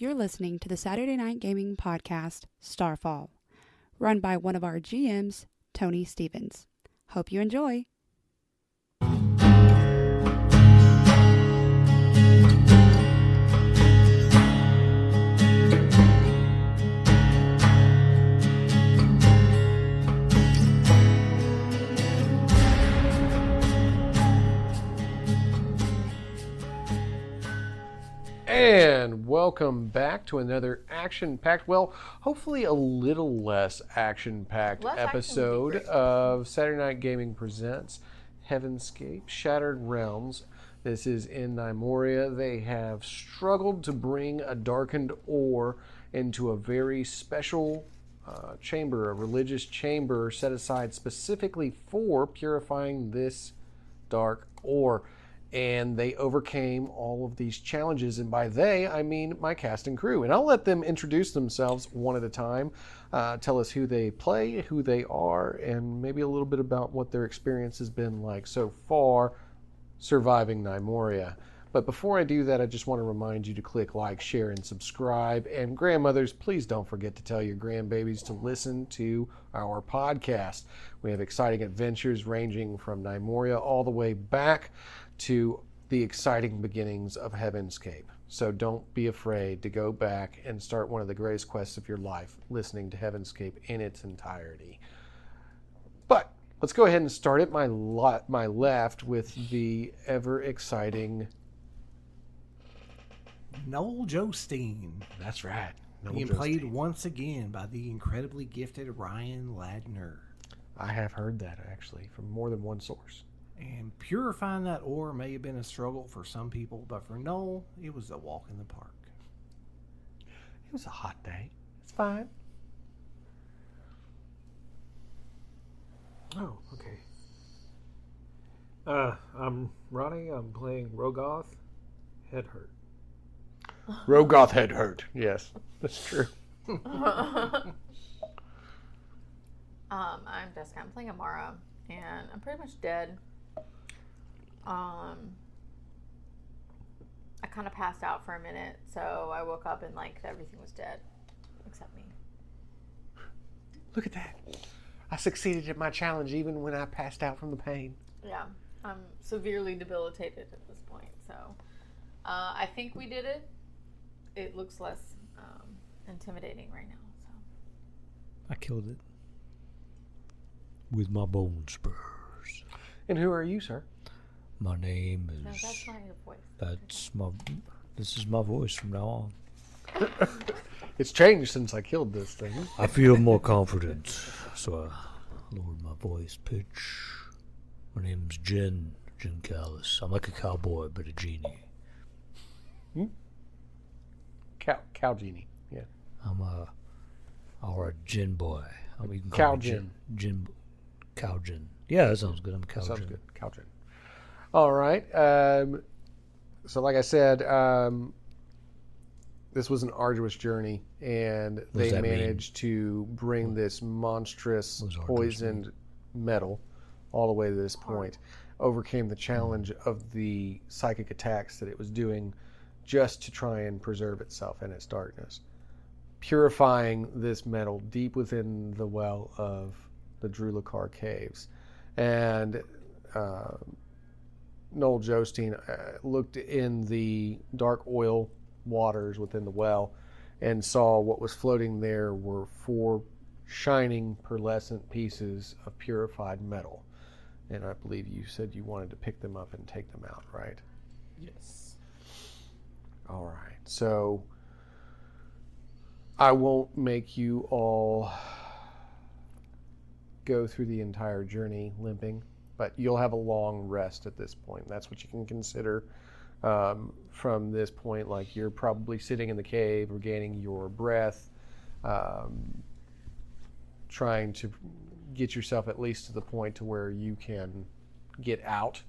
You're listening to the Saturday Night Gaming Podcast, Starfall, run by one of our GMs, Tony Stevens. Hope you enjoy. And welcome back to another action-packed, well, hopefully a little less action-packed episode of Saturday Night Gaming Presents Heavenscape Shattered Realms. This is in Nimoria. They have struggled to bring a darkened ore into a very special chamber, a religious chamber set aside specifically for purifying this dark ore. And they overcame all of these challenges. And by they, I mean my cast and crew. And I'll let them introduce themselves one at a time, tell us who they play, who they are, and maybe a little bit about what their experience has been like so far surviving Nimoria. But before I do that, I just want to remind you to click like, share, and subscribe. And grandmothers, please don't forget to tell your grandbabies to listen to our podcast. We have exciting adventures ranging from Nimoria all the way back to the exciting beginnings of Heavenscape. So don't be afraid to go back and start one of the greatest quests of your life, listening to Heavenscape in its entirety. But let's go ahead and start at my left with the ever-exciting Noel Jostein. That's right. Being played once again by the incredibly gifted Ryan Ladner. I have heard that, actually, from more than one source. And purifying that ore may have been a struggle for some people, but for Noel, it was a walk in the park. It was a hot day. It's fine. Oh, okay. I'm Ronnie. I'm playing Rogoth. Head hurt. Rogoth head hurt. Yes, that's true. I'm Jessica. I'm playing Amara, and I'm pretty much dead. I kind of passed out for a minute, so I woke up and everything was dead, except me. Look at that. I succeeded at my challenge even when I passed out from the pain. Yeah, I'm severely debilitated at this point, so I think we did it. It looks less intimidating right now. So I killed it with my bone spurs. And who are you, sir? My name is. No, that's not your voice. This is my voice from now on. It's changed since I killed this thing. I feel more confident, so I lowered my voice pitch. My name's Jen Callis. I'm like a cowboy, but a genie. Cow genie, yeah. I'm a gin boy. You can call cow me gin. Cow gin. Yeah, that sounds good. I'm a cow Sounds gin. good. Cow gin. All right. So like I said, this was an arduous journey, and they managed to bring this monstrous poisoned metal all the way to this point. Overcame the challenge of the psychic attacks that it was doing just to try and preserve itself in its darkness. Purifying this metal deep within the well of the Dru'va caves. And Noel Jostein looked in the dark oil waters within the well and saw what was floating there were 4 shining pearlescent pieces of purified metal. And I believe you said you wanted to pick them up and take them out, right? Yes. All right. So I won't make you all go through the entire journey limping, but you'll have a long rest at this point. That's what you can consider from this point. Like, you're probably sitting in the cave, regaining your breath, trying to get yourself at least to the point to where you can get out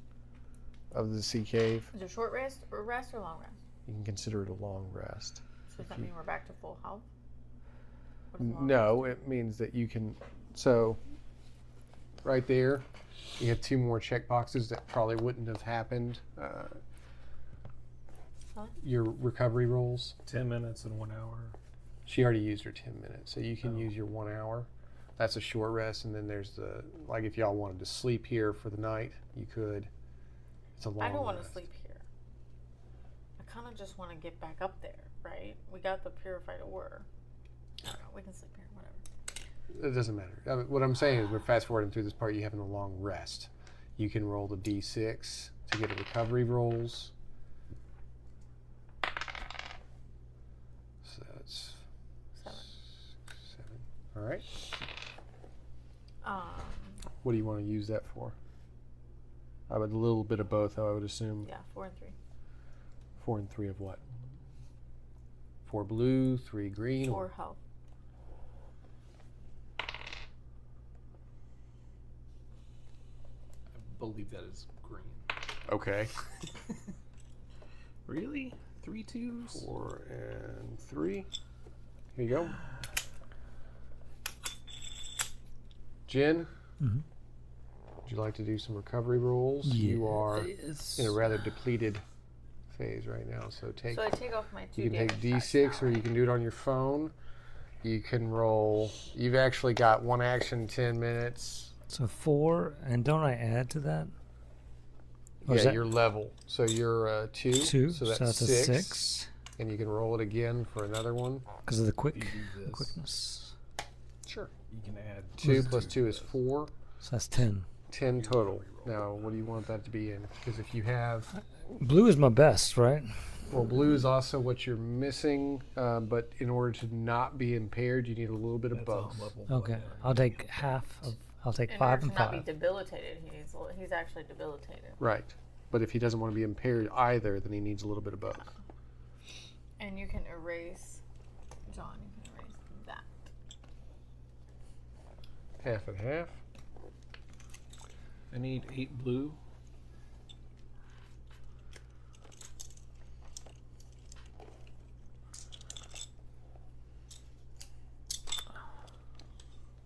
of the sea cave. Is it a short rest or long rest? You can consider it a long rest. So does that mean we're back to full health? No, it means that you can. So right there, you have 2 more check boxes that probably wouldn't have happened Huh? Your recovery rolls. 10 minutes and 1 hour. She already used her 10 minutes, so you can use your 1 hour. That's a short rest, and then there's the, like, if y'all wanted to sleep here for the night, you could. It's a long I don't want to rest. sleep here. I kind of just want to get back up there, right? We got the purified ore. I don't know. We can sleep here, whatever. It doesn't matter. I mean, what I'm saying is we're fast forwarding through this part. You having a long rest. You can roll the d6 to get the recovery rolls. So that's 7. 7. All right. Um, What do you want to use that for? I would a little bit of both, I would assume. yeah, 4 and 3. 4 and 3 of what? 4 blue, 3 green. 4 health. I believe that is green. Okay. Really? 3 twos? 4 and 3. Here you go. Jen, Mhm. would you like to do some recovery rolls? You are in a rather depleted phase right now, so take. So I take off my 2 You can take damage D6, dice or now, you can do it on your phone. You can roll. You've actually got 1 action, 10 minutes. So 4, and don't I add to that? Or is Yeah, that you're level. So you're 2. 2, So that's, a 6. 6 And you can roll it again for another one. because of the You do this. quickness. Sure. You can add 2 plus 2 is 4. So that's 10. 10 total. Now, what do you want that to be in? Because if you have... Blue is my best, right? Well, blue is also what you're missing, but in order to not be impaired, you need a little bit of That's both. on level Okay, 1. I'll take half of. I'll take In 5 order and to not be 5. debilitated, he's actually debilitated. Right. But if he doesn't want to be impaired either, then he needs a little bit of both. And you can erase, John, you can erase that. Half and half. I need 8 blue.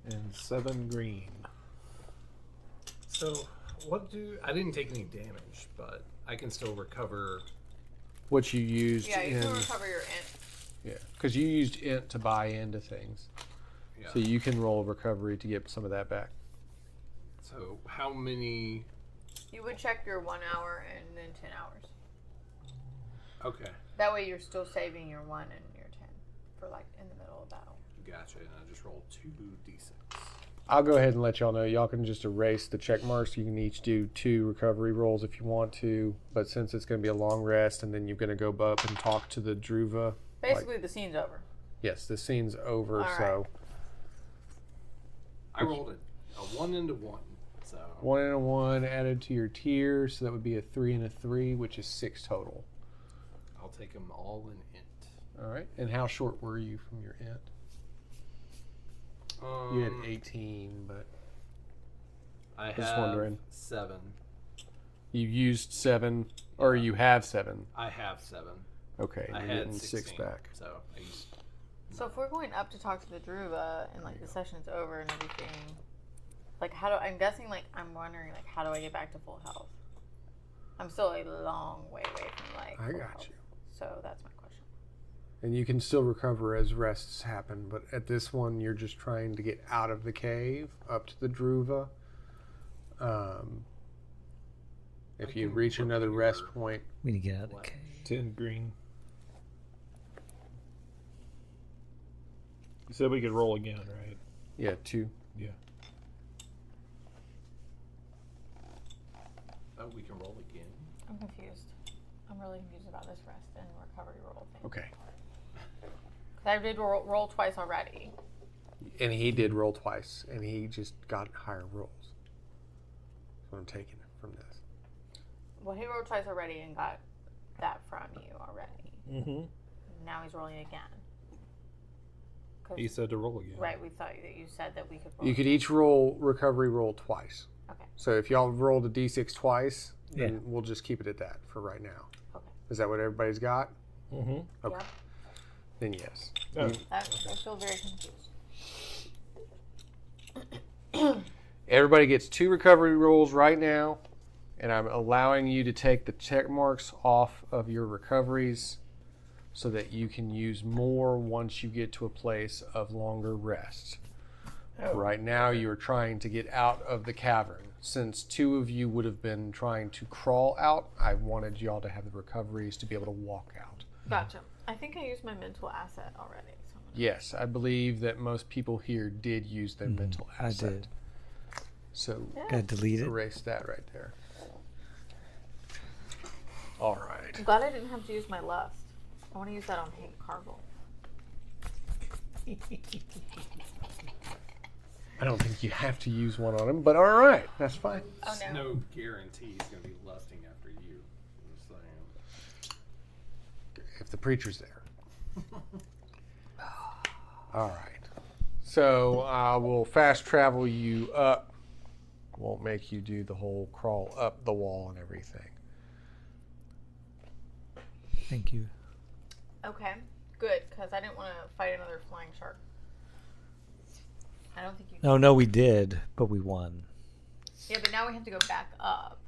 And 7 green. So, I didn't take any damage, but I can still recover. What you used Yeah, you in... can recover your int. Yeah, because you used int to buy into things. Yeah. So you can roll recovery to get some of that back. So, how many? You would check your 1 hour and then 10 hours. Okay, That way you're still saving your 1 and your 10 for like in the middle of battle. gotcha. And I just rolled 2 d6. I'll go ahead and let y'all know. Y'all can just erase the check marks. You can each do 2 recovery rolls if you want to. But since it's going to be a long rest, and then you're going to go up and talk to the Dru'va. Basically, the scene's over. Yes, the scene's over, All so... I rolled a 1 and a 1. So 1 and a 1 added to your tier, so that would be a 3 and a 3, which is 6 total. I'll take them all in int. All right. And how short were you from your int? You had 18, but I just have wondering. 7. you used 7, or you have 7. I have 7. Okay, I you're had getting 16, 6 back. So I used. So if we're going up to talk to the Dru'va and like the session's over and everything, like I'm guessing, like I'm wondering, like how do I get back to full health? I'm still a long way away from like I full got health. you. So that's my question. And you can still recover as rests happen, but at this one, you're just trying to get out of the cave, up to the Dru'va. If you can reach another rest repair. point, We need to get out of the What? cave. 10 green. You said we could roll again, right? yeah, 2. Yeah. Oh, we can roll again. I'm confused. I'm really confused about this rest and recovery roll thing. Okay. 'Cause I did roll twice already. And he did roll twice, and he just got higher rolls. That's what I'm taking from this. Well, he rolled twice already and got that from you already. Mm-hmm. Now he's rolling again. 'Cause- He said to roll again. right, we thought that you said that we could roll. You could each roll recovery roll twice. Okay. So if y'all rolled a d6 twice, then Yeah. we'll just keep it at that for right now. Okay. Is that what everybody's got? Mm-hmm. Okay. Yep. Then yes. Oh. I feel very confused. Everybody gets 2 recovery rolls right now. And I'm allowing you to take the check marks off of your recoveries so that you can use more once you get to a place of longer rest. Right now, you're trying to get out of the cavern. Since 2 of you would have been trying to crawl out, I wanted y'all to have the recoveries to be able to walk out. Gotcha. I think I used my mental asset already. So Yes, I believe that most people here did use their mental asset. I did. So Gotta delete it. erase that right there. All right. I'm glad I didn't have to use my lust. I want to use that on Hank Cargill. I don't think you have to use one on him, but all right, that's fine. Oh It's no. no guarantee he's going to be lusting after you. I'm just saying. If the preacher's there. All right. So I will fast travel you up. Won't make you do the whole crawl up the wall and everything. Thank you. Okay, good, because I didn't want to fight another flying shark. I don't think you can. Oh, no, we did, but we won. Yeah, but now we have to go back up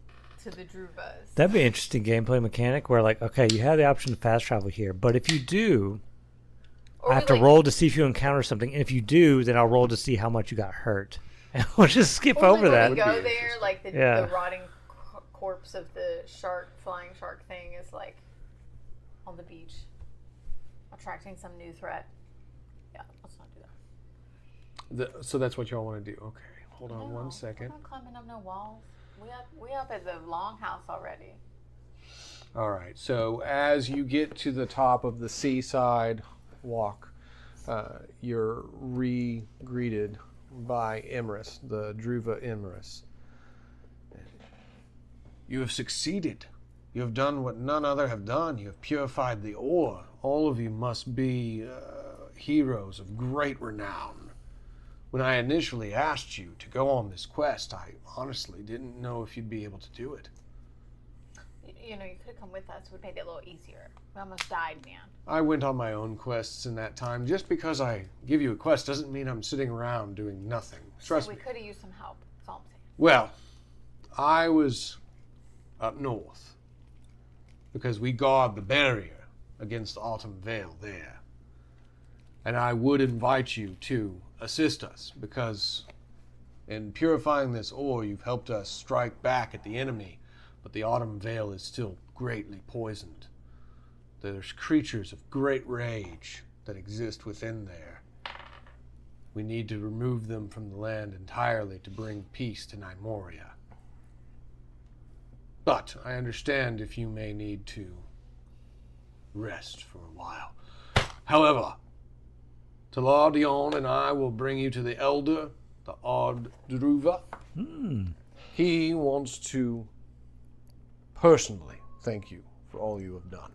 to the Druvas. That'd be an interesting gameplay mechanic where, like, okay, you have the option to fast travel here, but if you do, Or I have to roll to see if you encounter something. And if you do, then I'll roll to see how much you got hurt. And we'll just skip over when that. we go there, like the Yeah. rotting corpse of the flying shark thing is like on the beach, attracting some new threat. Yeah, let's not do that. So that's what y'all want to do. Okay, hold on No, 1 We're second. not climbing up no walls. We up at the longhouse already. All right, so as you get to the top of the seaside walk, you're re-greeted by Emrys, the Dru'va Emrys. You have succeeded. You have done what none other have done. You have purified the ore. All of you must be heroes of great renown. When I initially asked you to go on this quest, I honestly didn't know if you'd be able to do it. You know, you could have come with us. We'd made it a little easier. We almost died, man. I went on my own quests in that time. Just because I give you a quest doesn't mean I'm sitting around doing nothing. Trust So me. we could have used some help. That's all I'm saying. Well, I was up north because we guard the barrier against the Autumn Vale there. And I would invite you to assist us because in purifying this ore, you've helped us strike back at the enemy, but the Autumn Vale is still greatly poisoned. There's creatures of great rage that exist within there. We need to remove them from the land entirely to bring peace to Nimoria. But I understand if you may need to rest for a while. However, Taladion and I will bring you to the elder, the Odd Druva. He wants to personally thank you for all you have done.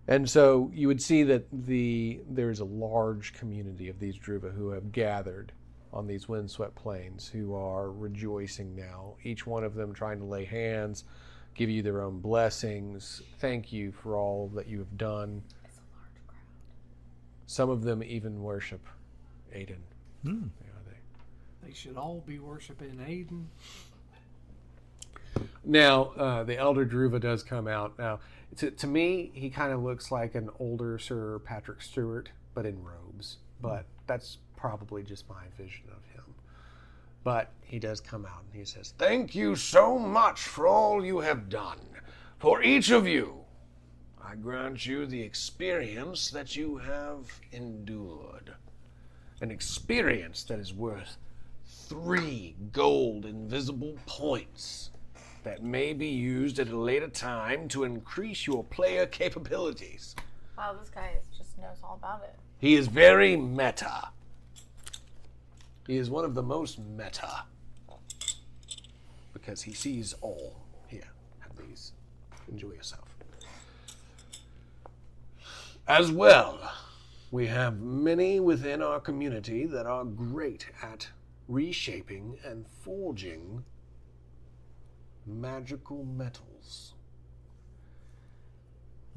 And so you would see that there's a large community of these Druva who have gathered on these windswept plains who are rejoicing now, each one of them trying to lay hands, give you their own blessings, thank you for all that you have done. It's a large crowd. Some of them even worship Aiden. They should all be worshiping Aiden. Now, the Elder Druva does come out. Now, to me, he kind of looks like an older Sir Patrick Stewart, but in robes. But that's probably just my vision of him. But he does come out and he says, "Thank you so much for all you have done. For each of you, I grant you the experience that you have endured. An experience that is worth 3 gold invisible points that may be used at a later time to increase your player capabilities." Wow, this guy just knows all about it. He is very meta. He is one of the most meta. Because he sees all. Here, have these. Enjoy yourself. As well, we have many within our community that are great at reshaping and forging magical metals.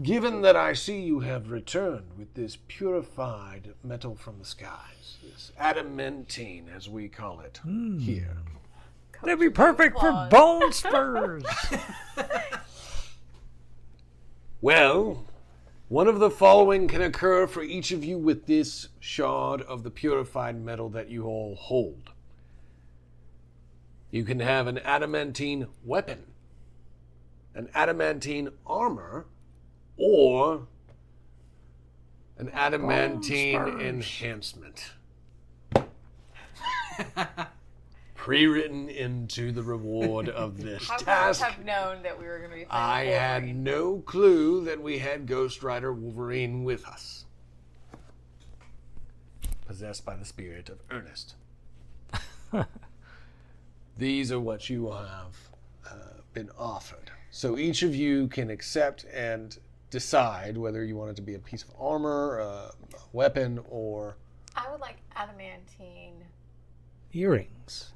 Given that I see you have returned with this purified metal from the skies, this adamantine as we call it here, They'd be perfect for bone spurs. Well, one of the following can occur for each of you with this shard of the purified metal that you all hold. You can have an adamantine weapon, an adamantine armor, or an adamantine enhancement. Pre-written into the reward of this How task. would have known that we were going to be fighting I had Wolverine? no clue that we had Ghost Rider Wolverine with us. Possessed by the spirit of Ernest. These are what you have been offered. So each of you can accept and decide whether you want it to be a piece of armor, a weapon, or... I would like adamantine Earrings.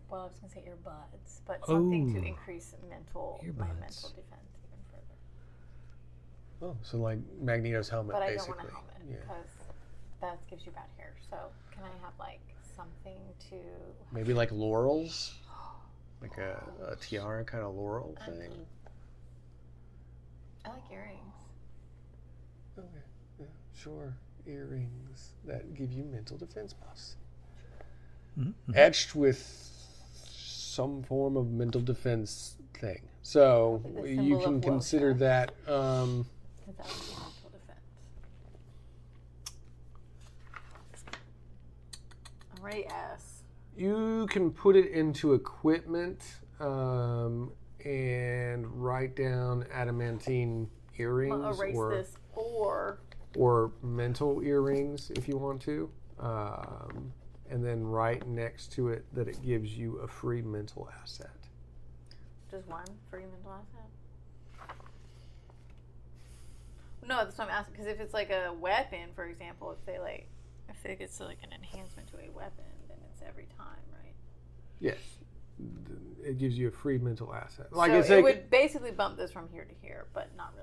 well, I was going to say earbuds, but something to Ooh. increase my mental Earbuds. defense even further. Oh, so like Magneto's helmet, But I don't basically. want a helmet Yeah. because that gives you bad hair. So can I have like something to? Maybe like laurels? Like a tiara kind of laurel thing? I like earrings. Okay, yeah, sure. Earrings that give you mental defense buffs. Mm-hmm. Etched with some form of mental defense thing. So Like the you symbol can of consider Wilson. that. Because that would be mental defense. I'm ready S. You can put it into equipment and write down adamantine I'm earrings gonna erase this or mental earrings if you want to. And then write next to it that it gives you a free mental asset. just one free mental asset. No, that's what I'm asking. Because if it's like a weapon, for example, if it gets like an enhancement to a weapon, then it's every time, right? Yes. It gives you a free mental asset. So it would basically bump this from here to here, but not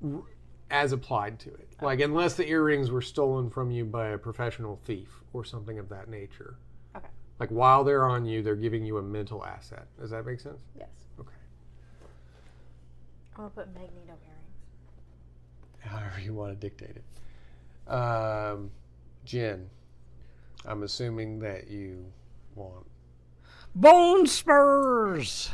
really. As applied to it. Like, unless the earrings were stolen from you by a professional thief or something of that nature. Okay. Like, while they're on you, they're giving you a mental asset. Does that make sense? Yes. Okay. I'm gonna put Magneto earrings. However you want to dictate it. Jen, I'm assuming that you want... Bone spurs.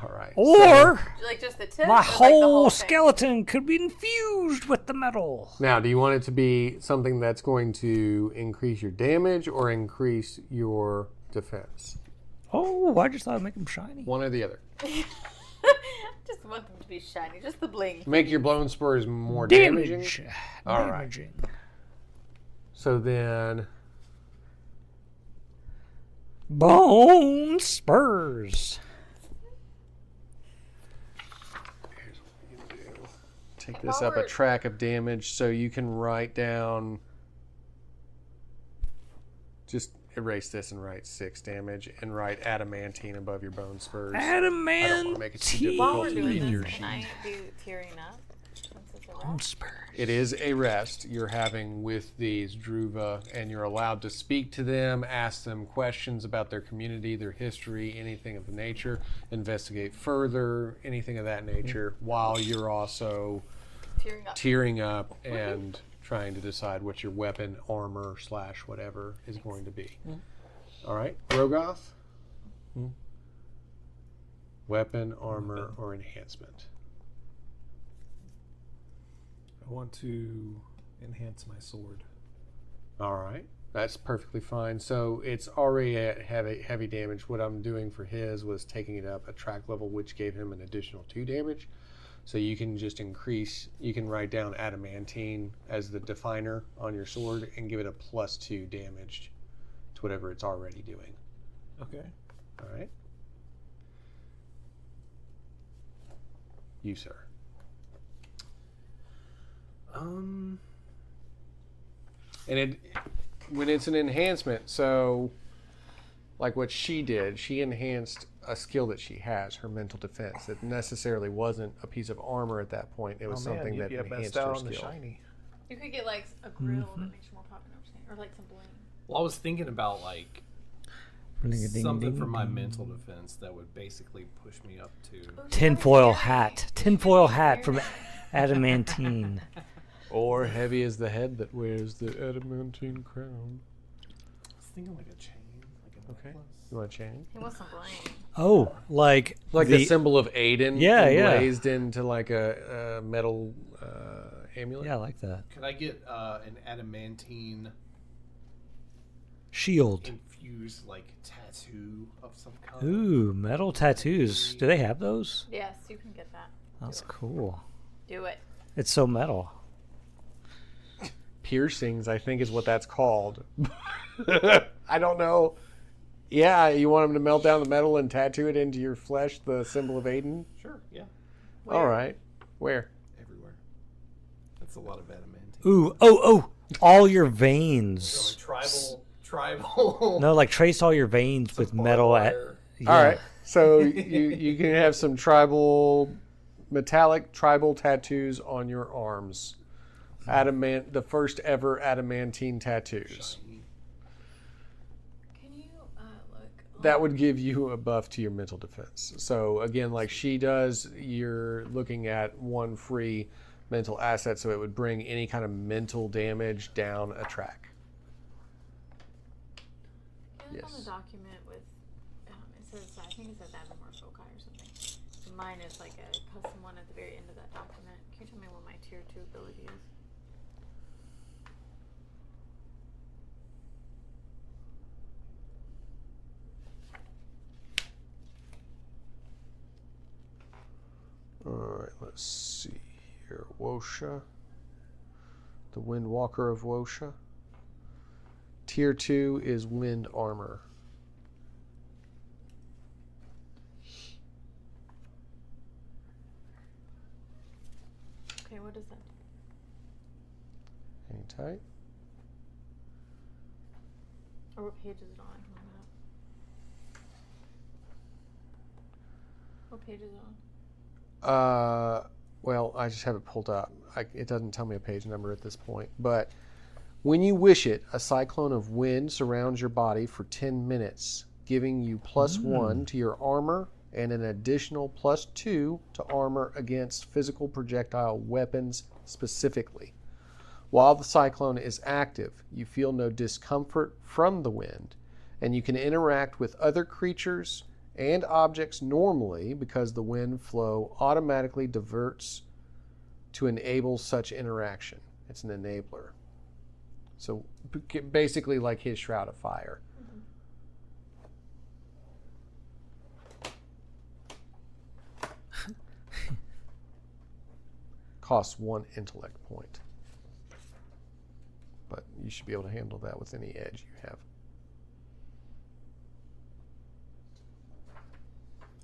All right. Or Like just the tip? my or like the whole thing? skeleton could be infused with the metal. Now, do you want it to be something that's going to increase your damage or increase your defense? Oh, I just thought I'd make them shiny. One or the other. Just want them to be shiny. Just the bling. Make your blown spurs more damaging. Damage. All right. Damaging. So then, Bone spurs. here's what you can do. Take this up a track of damage so you can write down. Just erase this and write 6 damage and write adamantine above your bone spurs. I don't want to make it too While difficult we're to read doing your this, sheet. can I do tearing up? Since it's a Bone rest? spurs. It is a rest you're having with these Dru'va, and you're allowed to speak to them, ask them questions about their community, their history, anything of the nature, investigate further, anything of that nature, while you're also Tearing up. tearing up and trying to decide what your weapon, armor, / whatever is going to be. All right, Rogoth? Weapon, armor, or enhancement? I want to enhance my sword. All right, that's perfectly fine. So it's already at heavy damage. What I'm doing for his was taking it up a track level, which gave him an additional 2 damage. So you can just increase, you can write down adamantine as the definer on your sword and give it a +2 damage to whatever it's already doing. Okay. All right? You, sir. And when it's an enhancement, so like what she did, she enhanced a skill that she has, her mental defense. It necessarily wasn't a piece of armor at that point. It was something that enhanced her on the skill. shiny. You could get like a grill that makes you more popular, or like some bling. Well, I was thinking about like something for my mental defense that would basically push me up to... Tinfoil hat. Tinfoil hat from adamantine. Or heavy as the head that wears the adamantine crown. I was thinking like a chain. Like a necklace. You want a chain? He wants some bling. Oh, like the symbol of Aiden glazed into like a metal amulet? Yeah, I like that. Could I get an adamantine shield infused like tattoo of some kind? Ooh, metal tattoos. Do they have those? Yes, you can get that. That's cool. Do it. It's so metal. Piercings, I think, is what that's called. I don't know. Yeah, you want him to melt down the metal and tattoo it into your flesh, the symbol of Aiden? Sure, yeah. Where? All right. Where? Everywhere. That's a lot of adamantine. Ooh, oh, all your veins. So tribal. No, like trace all your veins with metal. All right. So you can have some metallic tribal tattoos on your arms. The first ever adamantine tattoos. Can you look? That would give you a buff to your mental defense. So again, like she does, you're looking at one free mental asset, so it would bring any kind of mental damage down a track. Can you look on the document with, it says, I think it says Adamor Foci or something. Mine is like a custom one at the very end of that document. Can you tell me what my tier 2 ability is? All right, let's see here. Wosha, the Windwalker of Wosha. Tier 2 is Wind Armor. Okay, what is that? Hang tight. Or what page is it on? What page is it on? Well, I just have it pulled up. It doesn't tell me a page number at this point. But when you wish it, a cyclone of wind surrounds your body for 10 minutes, giving you +1 to your armor and an additional +2 to armor against physical projectile weapons specifically. While the cyclone is active, you feel no discomfort from the wind, and you can interact with other creatures and objects normally because the wind flow automatically diverts to enable such interaction. It's an enabler. So basically like his Shroud of Fire. Costs 1 intellect point. But you should be able to handle that with any edge you have.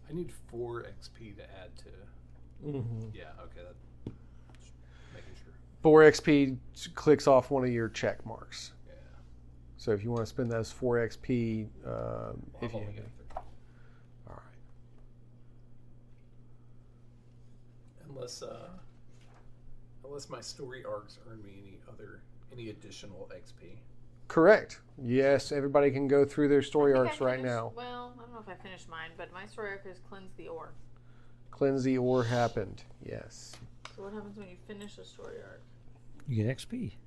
I need 4 XP to add to. Yeah, okay. Just making sure. 4 XP clicks off one of your check marks. Yeah. So if you want to spend those 4 XP, if you have any. All right. Unless my story arcs earn me any additional XP. Correct. Yes, everybody can go through their story arcs right now. Well, I don't know if I finished mine, but my story arc is Cleanse the Ore. Cleanse the Ore happened. Yes. So what happens when you finish a story arc? You get XP.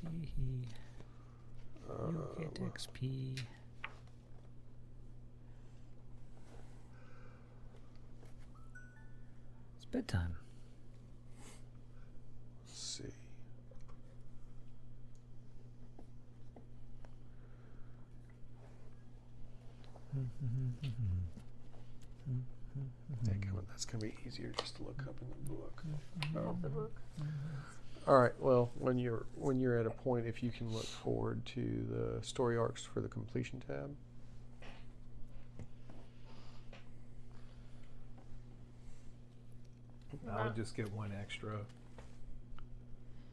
You get XP. It's bedtime. Let's see. That's going to be easier just to look up in the book. The book. All right. Well, when you're at a point, if you can look forward to the story arcs for the completion tab. I would just get 1 extra.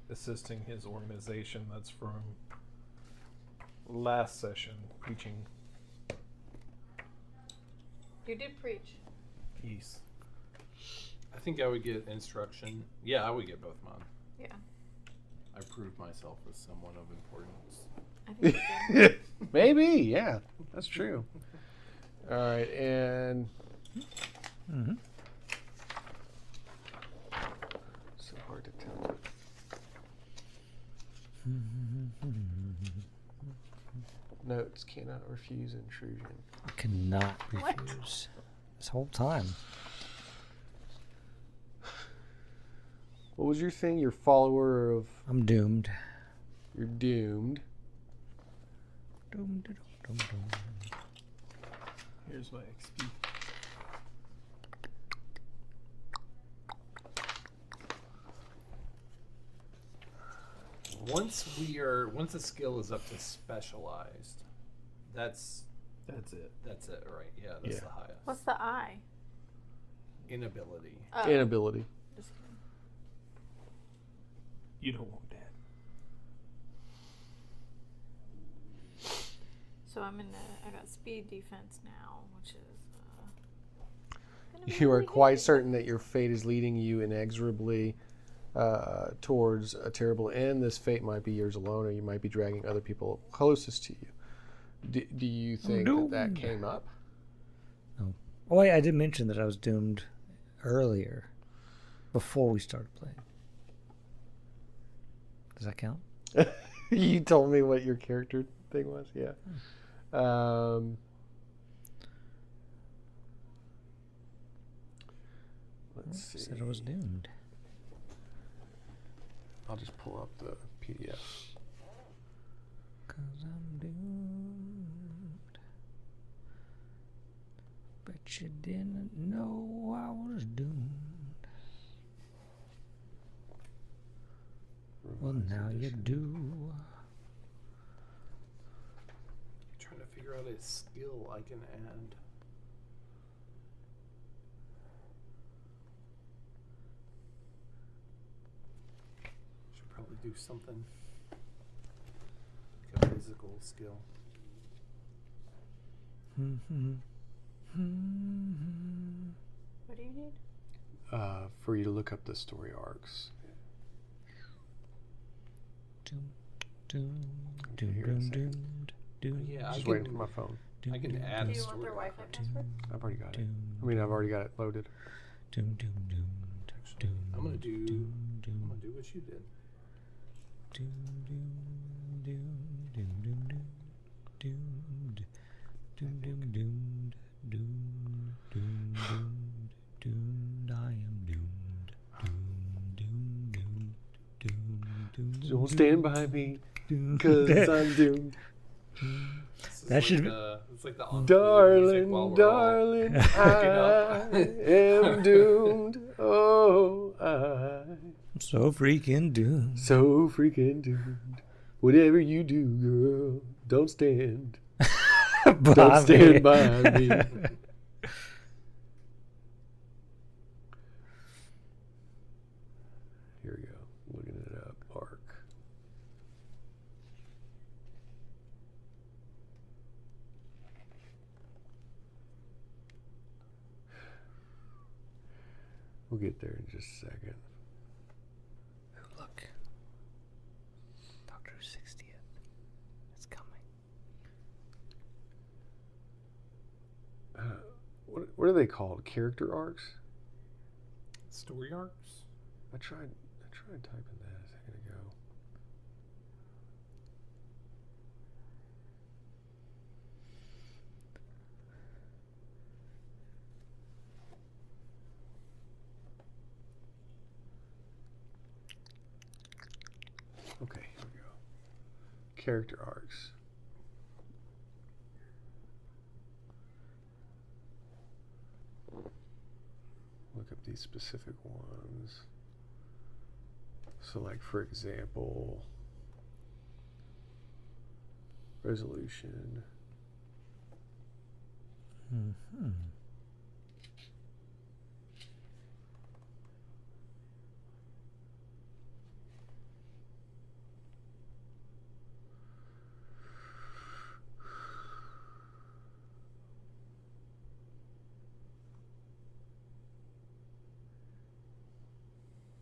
Assisting his organization. That's from last session, preaching You did preach. peace. I think I would get instruction. Yeah, I would get both mine. Yeah. I proved myself as someone of importance. I think you did. Maybe, yeah, that's true. All right, and so hard to tell. Notes cannot refuse intrusion. I cannot refuse. This whole time. What was your thing? Your follower of. I'm doomed. You're doomed. Doomed. Here's my XP. Once a skill is up to specialized, that's it. That's it, right? Yeah, that's the highest. What's the I? Inability. Oh. Inability. Just kidding. You don't want that. So I got speed defense now, which is. Gonna be You are really quite good. certain that your fate is leading you inexorably towards a terrible end. This fate might be yours alone, or you might be dragging other people closest to you. Do you think that came up? No. Oh, wait, I did mention that I was doomed earlier, before we started playing. Does that count? You told me what your character thing was, yeah. Let's see. Said I was doomed. I'll just pull up the PDF. 'Cause I'm doomed. Bet you didn't know I was doomed. Well, now you do. Trying to figure out a skill I can add. Should probably do something. Like a physical skill. What do you need? For you to look up the story arcs. Yeah, Just waiting for my phone. I can add Do a you want story. their Wi-Fi password? I've already got it. I mean, I've already got it loaded. I'm gonna do what you did. I am doomed. Don't stand by me, cause I'm doomed. That should be. It's like the Darling, while we're all darling, I am doomed. Oh, I'm So freaking doomed. so freaking doomed. Whatever you do, girl, don't stand. Don't stand by me. Here we go. Looking it up. Arc. We'll get there in just a second. Look. Dr. 60th. It's coming. What are they called? Character arcs? Story arcs? I tried typing that a second ago. Okay, here we go. Character arcs. Look up these specific ones. So, like, for example, resolution.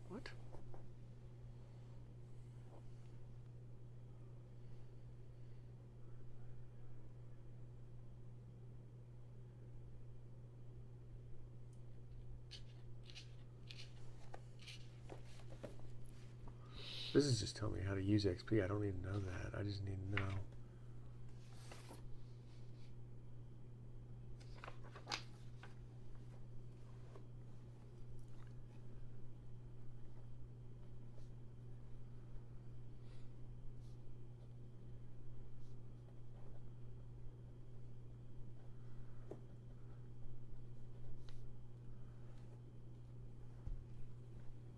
What? This is just telling me how to use XP. I don't need to know that. I just need to know.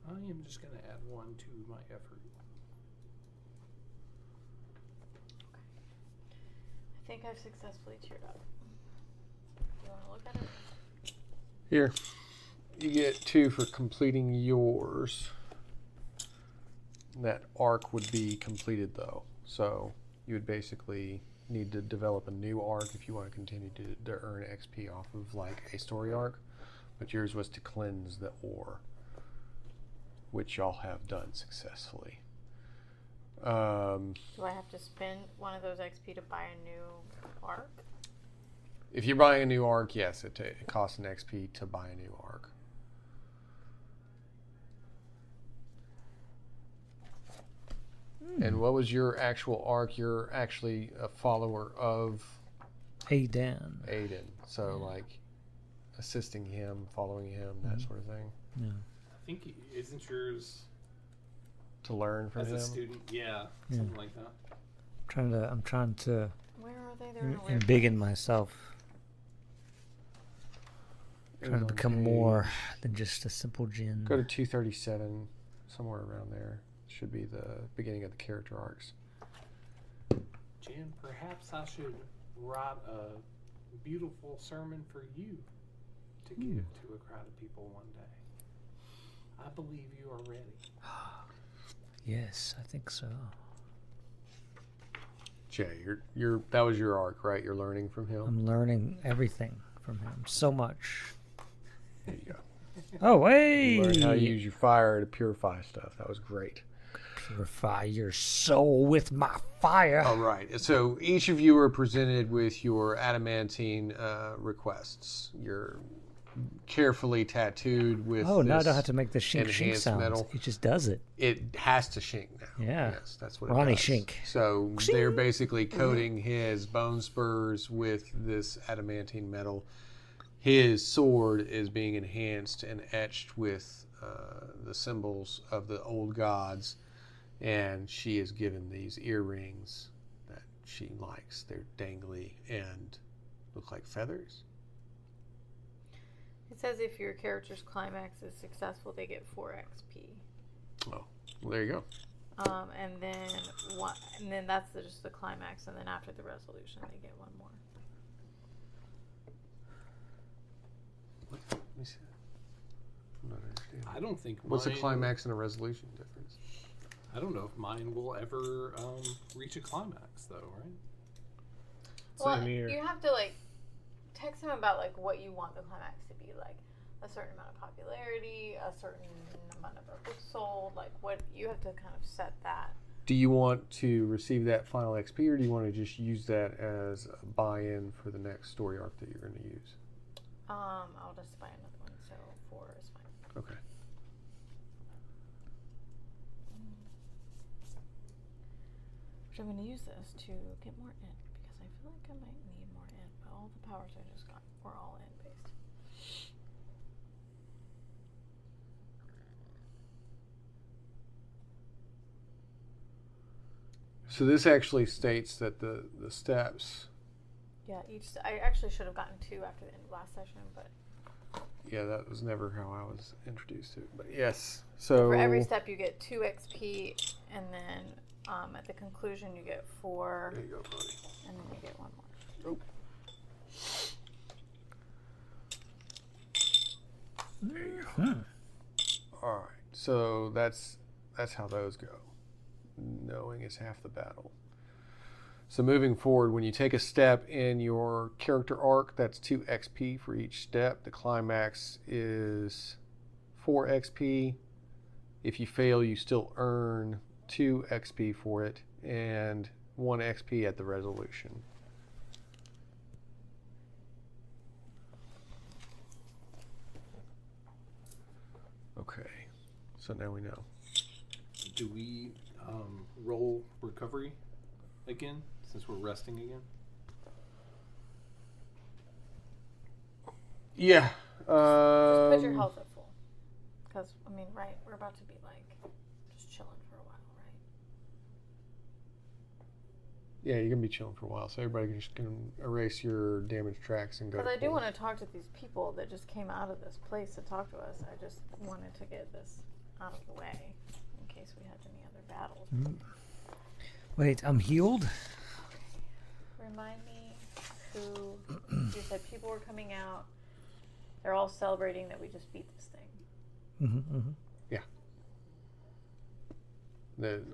I am just going to add 1 to my effort. I think I've successfully cheered up. Do you want to look at it? Here. You get 2 for completing yours. That arc would be completed, though. So you would basically need to develop a new arc if you want to continue to earn XP off of, like, a story arc. But yours was to cleanse the ore, which y'all have done successfully. Do I have to spend one of those XP to buy a new arc? If you're buying a new arc, yes, it costs an XP to buy a new arc. And what was your actual arc? You're actually a follower of Aiden. So, like, assisting him, following him, that sort of thing. Yeah. I think, isn't yours To learn from as him. a student? Yeah, something like that. I'm trying to Where are they? They're in a weird embiggen myself. It Trying was to on become more than just a simple djinn. Go to 237, somewhere around there. Should be the beginning of the character arcs. Jen, perhaps I should write a beautiful sermon for you to give to a crowd of people one day. I believe you are ready. Yes, I think so. Jay, that was your arc, right? You're learning from him. I'm learning everything from him. So much. There you go. Oh, hey! You learned how to use your fire to purify stuff. That was great. Purify your soul with my fire. All right. So each of you are presented with your adamantine requests. You're carefully tattooed with Oh, now I this don't have to make the shink enhanced sounds. metal. It just does it. It has to shink now. Yeah. Yes, that's what Ronnie it does. Shink. So they're basically coating his bone spurs with this adamantine metal. His sword is being enhanced and etched with the symbols of the old gods. And she is given these earrings that she likes. They're dangly and look like feathers. It says if your character's climax is successful, they get 4 XP. Oh, well, there you go. And then that's just the climax, and then after the resolution, they get 1 more. What? Let me see. I'm not understanding. I don't think What's a mine- climax and a resolution difference? I don't know if mine will ever reach a climax, though, right? Well, Same here. you have to text him about what you want the climax to be, like a certain amount of popularity, a certain amount of books sold, what you have to kind of set that. Do you want to receive that final XP, or do you want to just use that as a buy-in for the next story arc that you're going to use? I'll just buy another one, so 4 is fine. Okay. Which I'm going to use this to get more int, because I feel like I might need more int, but all the powers I just got were all int based. So this actually states that the steps. Yeah, I actually should have gotten 2 after the end of last session, but Yeah, that was never how I was introduced to it. But yes, so for every step you get 2 XP, and then at the conclusion you get 4, there you go, buddy. and then you get 1 more. Oh. There you go. All right, so that's how those go. Knowing is half the battle. So moving forward, when you take a step in your character arc, that's 2 XP for each step. The climax is 4 XP. If you fail, you still earn 2 XP for it, and 1 XP at the resolution. Okay, so now we know. Do we roll recovery again, since we're resting again? Yeah. Just put your health at full. Because, I mean, right, we're about to be, like, just chilling for a while, right? Yeah, you're going to be chilling for a while, so everybody just can erase your damage tracks and go. Because I do want to talk to these people that just came out of this place to talk to us. I just wanted to get this out of the way in case we had any other battles. Wait, I'm healed? Remind me who... You said people were coming out. They're all celebrating that we just beat this thing. Yeah.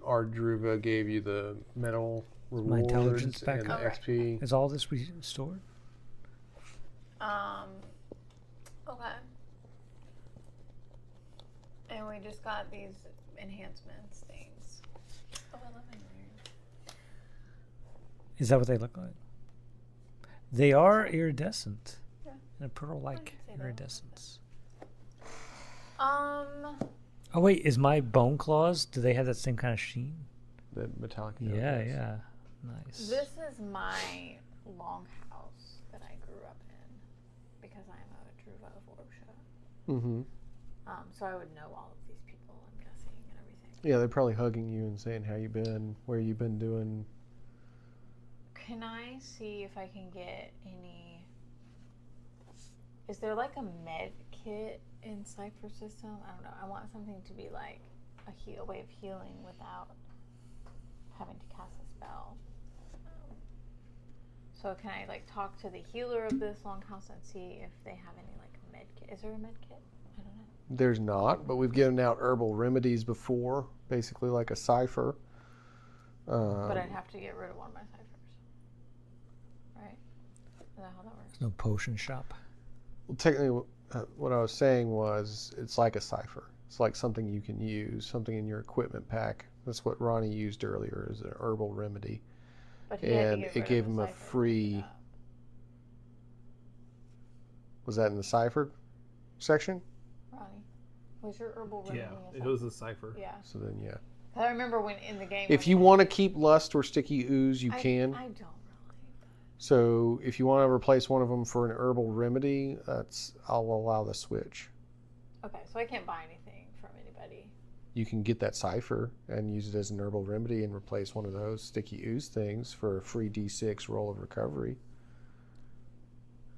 Our Dru'va gave you the medal rewards my intelligence back and up. the XP. Is all this restored? Okay. And we just got these enhancements things. Oh, I love my ears. Is that what they look like? They are iridescent. Yeah. And a pearl-like I can say that. iridescence. Mm-hmm. Oh wait, is my bone claws? Do they have that same kind of sheen? The metallic. Yeah, yeah. Nice. This is my longhouse that I grew up in because I'm a Dru'va of Orsha. Mm-hmm. So I would know all of these people, I'm guessing, and everything. Yeah, they're probably hugging you and saying how you been, where you been doing. Can I see if I can get any... Is there like a med kit in Cypher system? I don't know. I want something to be like a way of healing without having to cast a spell. So can I like talk to the healer of this longhouse and see if they have any like med kit? Is there a med kit? I don't know. There's not, but we've given out herbal remedies before, basically like a cipher. But I'd have to get rid of one of my ciphers. Right? Is that how that works? There's no potion shop. Well, technically, what I was saying was it's like a cipher. It's like something you can use, something in your equipment pack. That's what Ronnie used earlier, is an herbal remedy. But he had to And get it rid gave of him the a cipher to free... pick it up. Was that in the cipher section? Ronnie, was your herbal remedy? Yeah, it was a cipher. Yeah. So then, yeah. I remember when in the game. If you want to keep lust or sticky ooze, you can. I don't really. So if you want to replace one of them for an herbal remedy, I'll allow the switch. Okay, so I can't buy anything from anybody. You can get that cipher and use it as an herbal remedy and replace one of those sticky ooze things for a free D6 roll of recovery.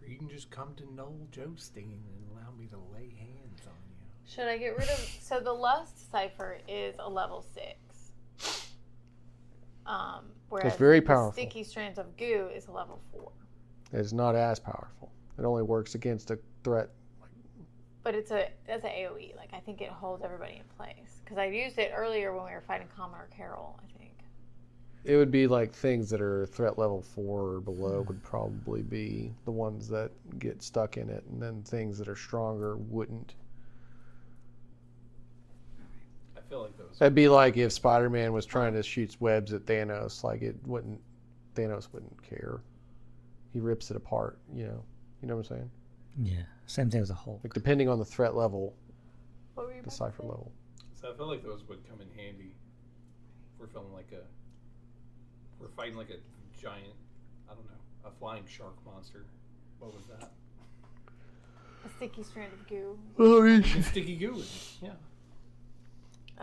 Or you can just come to Noel Jostein and allow me to lay hands on you. Should I get rid of... So the lust cipher is a level 6. Whereas very the powerful. sticky strands of goo is a level 4. It's not as powerful. It only works against a threat. But that's an AoE. Like, I think it holds everybody in place. Because I used it earlier when we were fighting Commoner Carol, I think. It would be like things that are threat level 4 or below would probably be the ones that get stuck in it, and then things that are stronger wouldn't. I feel like those. That'd be like if Spider-Man was trying to shoot webs at Thanos, like Thanos wouldn't care. He rips it apart, you know what I'm saying? Yeah, same thing as a Hulk. Like depending on the threat level, What were you the about to cipher say? level. So I feel like those would come in handy. We're feeling like we're fighting like a giant, I don't know, a flying shark monster. What was that? A sticky strand of goo. It's sticky goo. Yeah.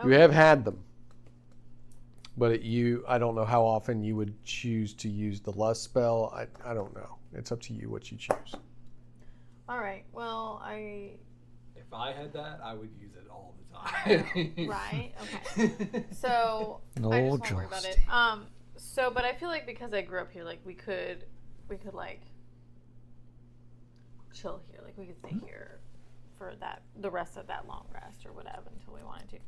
You have had them, but I don't know how often you would choose to use the lust spell. I don't know. It's up to you what you choose. All right. Well, If I had that, I would use it all the time. Right. Okay. So No I just won't worry about it. jousting. So, but I feel like because I grew up here, like we could like chill here. Like we could stay here for the rest of that long rest or whatever until we wanted to.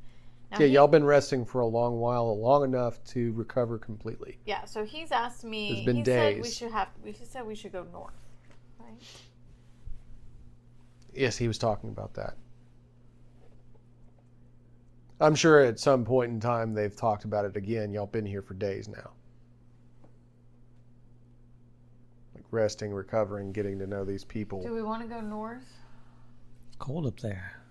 Now Yeah, y'all been resting for a long while, long enough to recover completely. Yeah. So he's asked me. It's been he days. said we should go north, right? Yes, he was talking about that. I'm sure at some point in time they've talked about it again. Y'all been here for days now. Like resting, recovering, getting to know these people. Do we want to go north? Cold up there.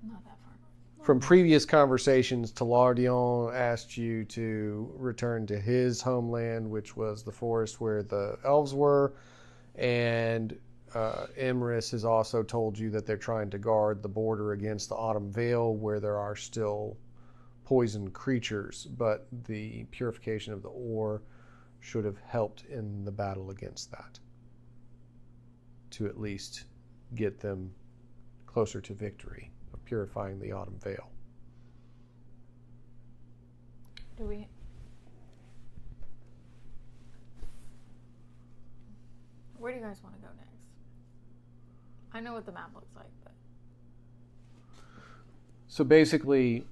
Not that far from previous conversations, Talardion asked you to return to his homeland, which was the forest where the elves were, and Emrys has also told you that they're trying to guard the border against the Autumn Vale, where there are still poisoned creatures, but the purification of the ore should have helped in the battle against that, to at least get them closer to victory of purifying the Autumn Vale. Where do you guys want to go next? I know what the map looks like, but... So basically,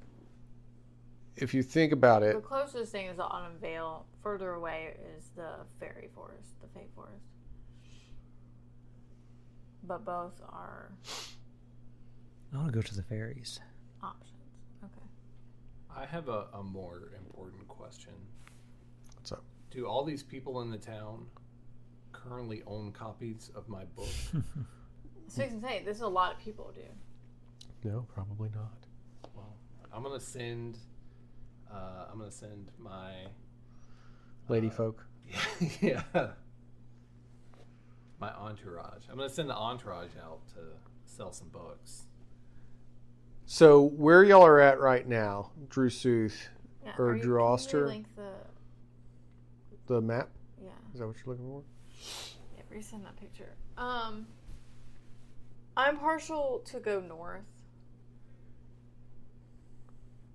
if you think about it... The closest thing is the Autumn Vale. Further away is the Fairy Forest, the Fate Forest. But both are... I want to go to the fairies. Options. Okay. I have a more important question. What's up? Do all these people in the town currently own copies of my book? So you can say, this is a lot of people, dude. No, probably not. Well, I'm gonna send my Lady folk. yeah, my entourage. I'm gonna send the entourage out to sell some books. So where y'all are at right now, Drew Sooth or Drew Oster? Link the map? Yeah. Is that what you're looking for? Yeah, resend that picture. I'm partial to go north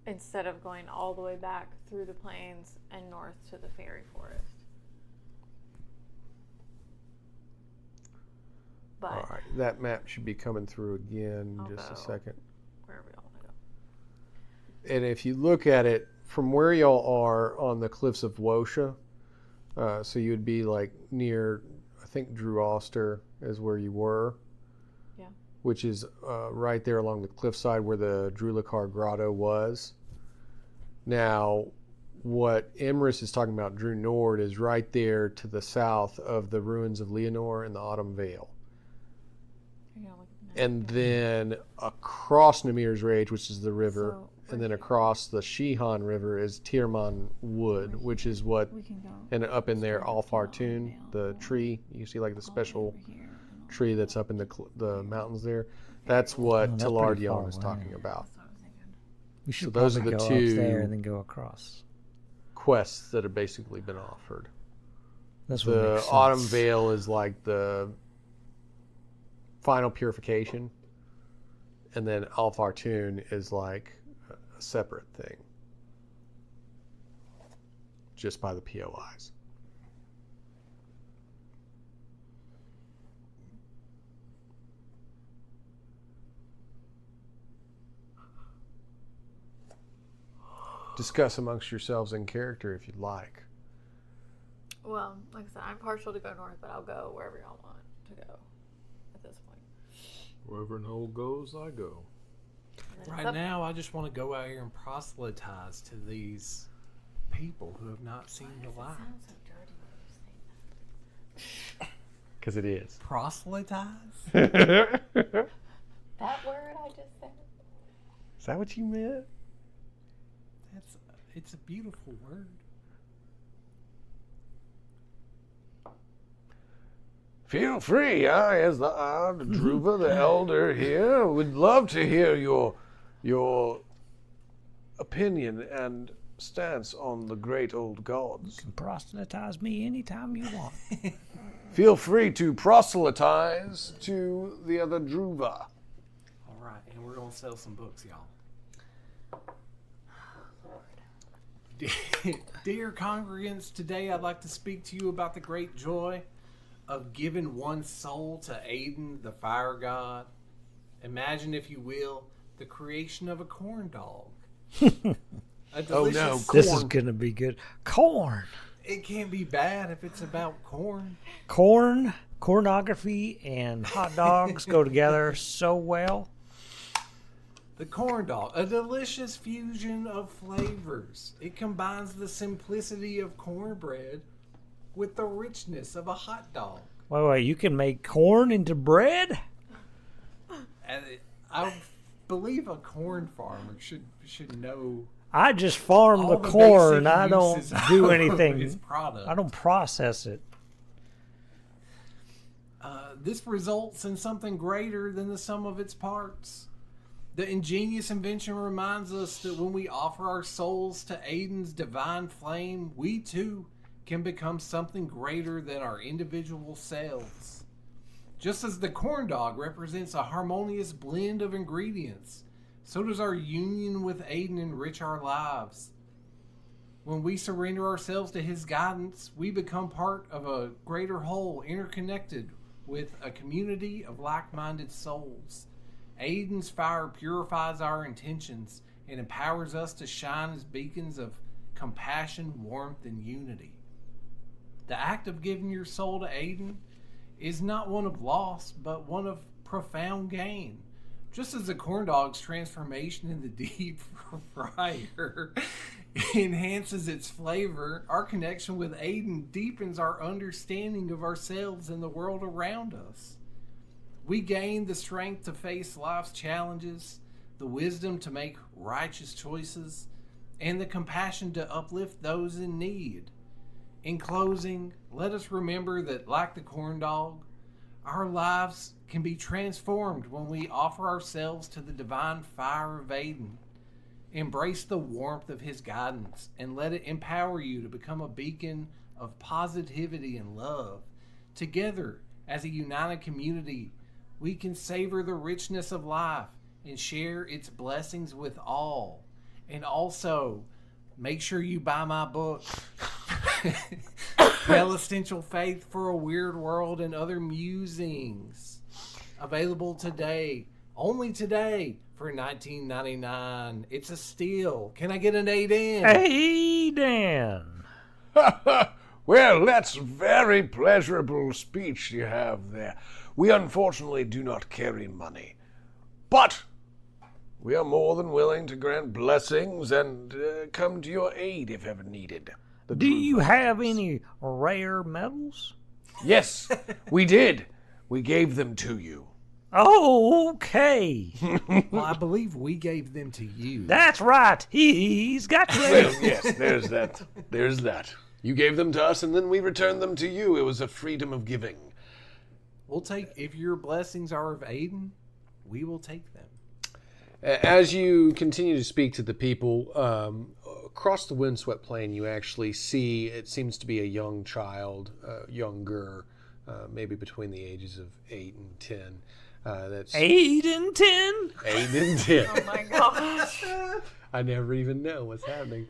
instead of going all the way back through the plains and north to the fairy forest. But all right, that map should be coming through again in I'll just a go second. wherever y'all want to go. And if you look at it from where y'all are on the cliffs of Wosha, so you would be like near, I think Drew Oster is where you were. Yeah. Which is right there along the cliffside where the Drulakar Grotto was. Now, what Emrys is talking about, Drew Nord, is right there to the south of the ruins of Leonor and the Autumn Vale. And then across Namir's Rage, which is the river, and then across the Shihan River is Tirman Wood, which is what, and up in there, Alfartun, the tree, you see like the special tree that's up in the mountains there. That's what Talardion is talking about. We should So those are probably the go two up there and then go across. quests that have basically been offered. That's what The makes sense. Autumn Vale is like the final purification, and then Alfartun is like a separate thing, just by the POIs. Discuss amongst yourselves in character if you'd like. Well, like I said, I'm partial to go north, but I'll go wherever y'all want to go at this point. Wherever Noel goes, I go. Right now, I just want to go out here and proselytize to these people who have not seen the light. Sounds so dirty when you say that. Because it is. Proselytize? That word I just said. Is that what you meant? It's a beautiful word. Feel free. I, as the Dru'va, the elder here, would love to hear your opinion and stance on the great old gods. You can proselytize me anytime you want. Feel free to proselytize to the other Dru'va. All right, and we're going to sell some books, y'all. Dear congregants, today I'd like to speak to you about the great joy of giving one's soul to Aiden, the fire god. Imagine, if you will, the creation of a corn dog. A delicious This is going to be good. Corn. It can't be bad if it's about corn. Corn, cornography, and hot dogs go together so well. The corn dog, a delicious fusion of flavors. It combines the simplicity of cornbread with the richness of a hot dog. Wait, you can make corn into bread? And I've believe a corn farmer should know. I just farm all the the corn. basic I don't uses do of anything. its product. I don't process it. This results in something greater than the sum of its parts. The ingenious invention reminds us that when we offer our souls to Aiden's divine flame, we too can become something greater than our individual selves. Just as the corn dog represents a harmonious blend of ingredients, so does our union with Aiden enrich our lives. When we surrender ourselves to his guidance, we become part of a greater whole, interconnected with a community of like-minded souls. Aiden's fire purifies our intentions and empowers us to shine as beacons of compassion, warmth, and unity. The act of giving your soul to Aiden is not one of loss, but one of profound gain. Just as the corn dog's transformation in the deep fryer enhances its flavor, our connection with Aiden deepens our understanding of ourselves and the world around us. We gain the strength to face life's challenges, the wisdom to make righteous choices, and the compassion to uplift those in need. In closing, let us remember that, like the corn dog, our lives can be transformed when we offer ourselves to the divine fire of Aiden. Embrace the warmth of his guidance and let it empower you to become a beacon of positivity and love. Together, as a united community, we can savor the richness of life and share its blessings with all. And also, make sure you buy my book, Existential Faith for a Weird World and Other Musings. Available today, only today, for $19.99. It's a steal. Can I get an Aiden? Aiden! Well, that's very pleasurable speech you have there. We unfortunately do not carry money, but we are more than willing to grant blessings and come to your aid if ever needed. Do you have any rare metals? Yes, we did. We gave them to you. Oh, okay. Well, I believe we gave them to you. That's right. He's got you. Well, yes, there's that. There's that. You gave them to us, and then we returned them to you. It was a freedom of giving. We'll take, if your blessings are of Aiden, we will take them. As you continue to speak to the people, across the windswept plain, you actually see, it seems to be a young child, younger, maybe between the ages of 8 and 10. That's 8 and 10? 8 and 10. Oh my gosh. I never even know what's happening.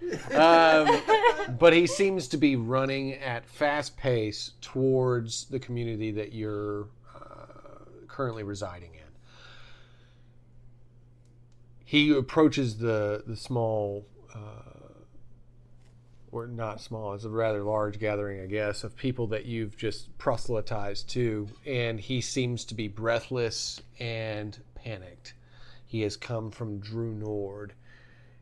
But he seems to be running at fast pace towards the community that you're currently residing in. He approaches the small, or not small, it's a rather large gathering, I guess, of people that you've just proselytized to, and he seems to be breathless and panicked. He has come from Dru'va.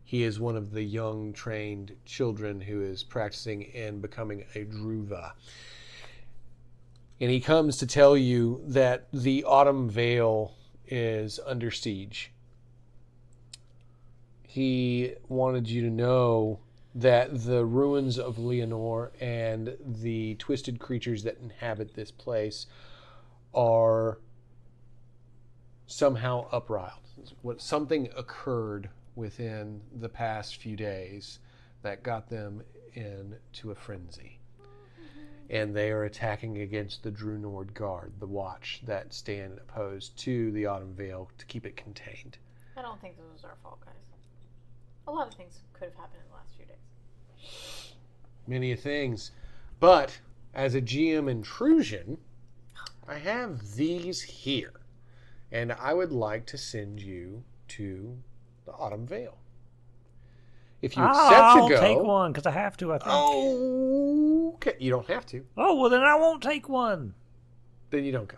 He is one of the young trained children who is practicing in becoming a Dru'va. And he comes to tell you that the Autumn Vale is under siege. He wanted you to know that the ruins of Leonore and the twisted creatures that inhabit this place are somehow upriled. Something occurred within the past few days that got them into a frenzy. And they are attacking against the Dru'va Guard, the watch that stand opposed to the Autumn Vale to keep it contained. I don't think this was our fault, guys. A lot of things could have happened in the last few days. Many things. But as a GM intrusion, I have these here. And I would like to send you to the Autumn Vale. If you accept I'll to go... take one, because I have to, I think. Oh, okay. You don't have to. Oh, well, then I won't take one. Then you don't go.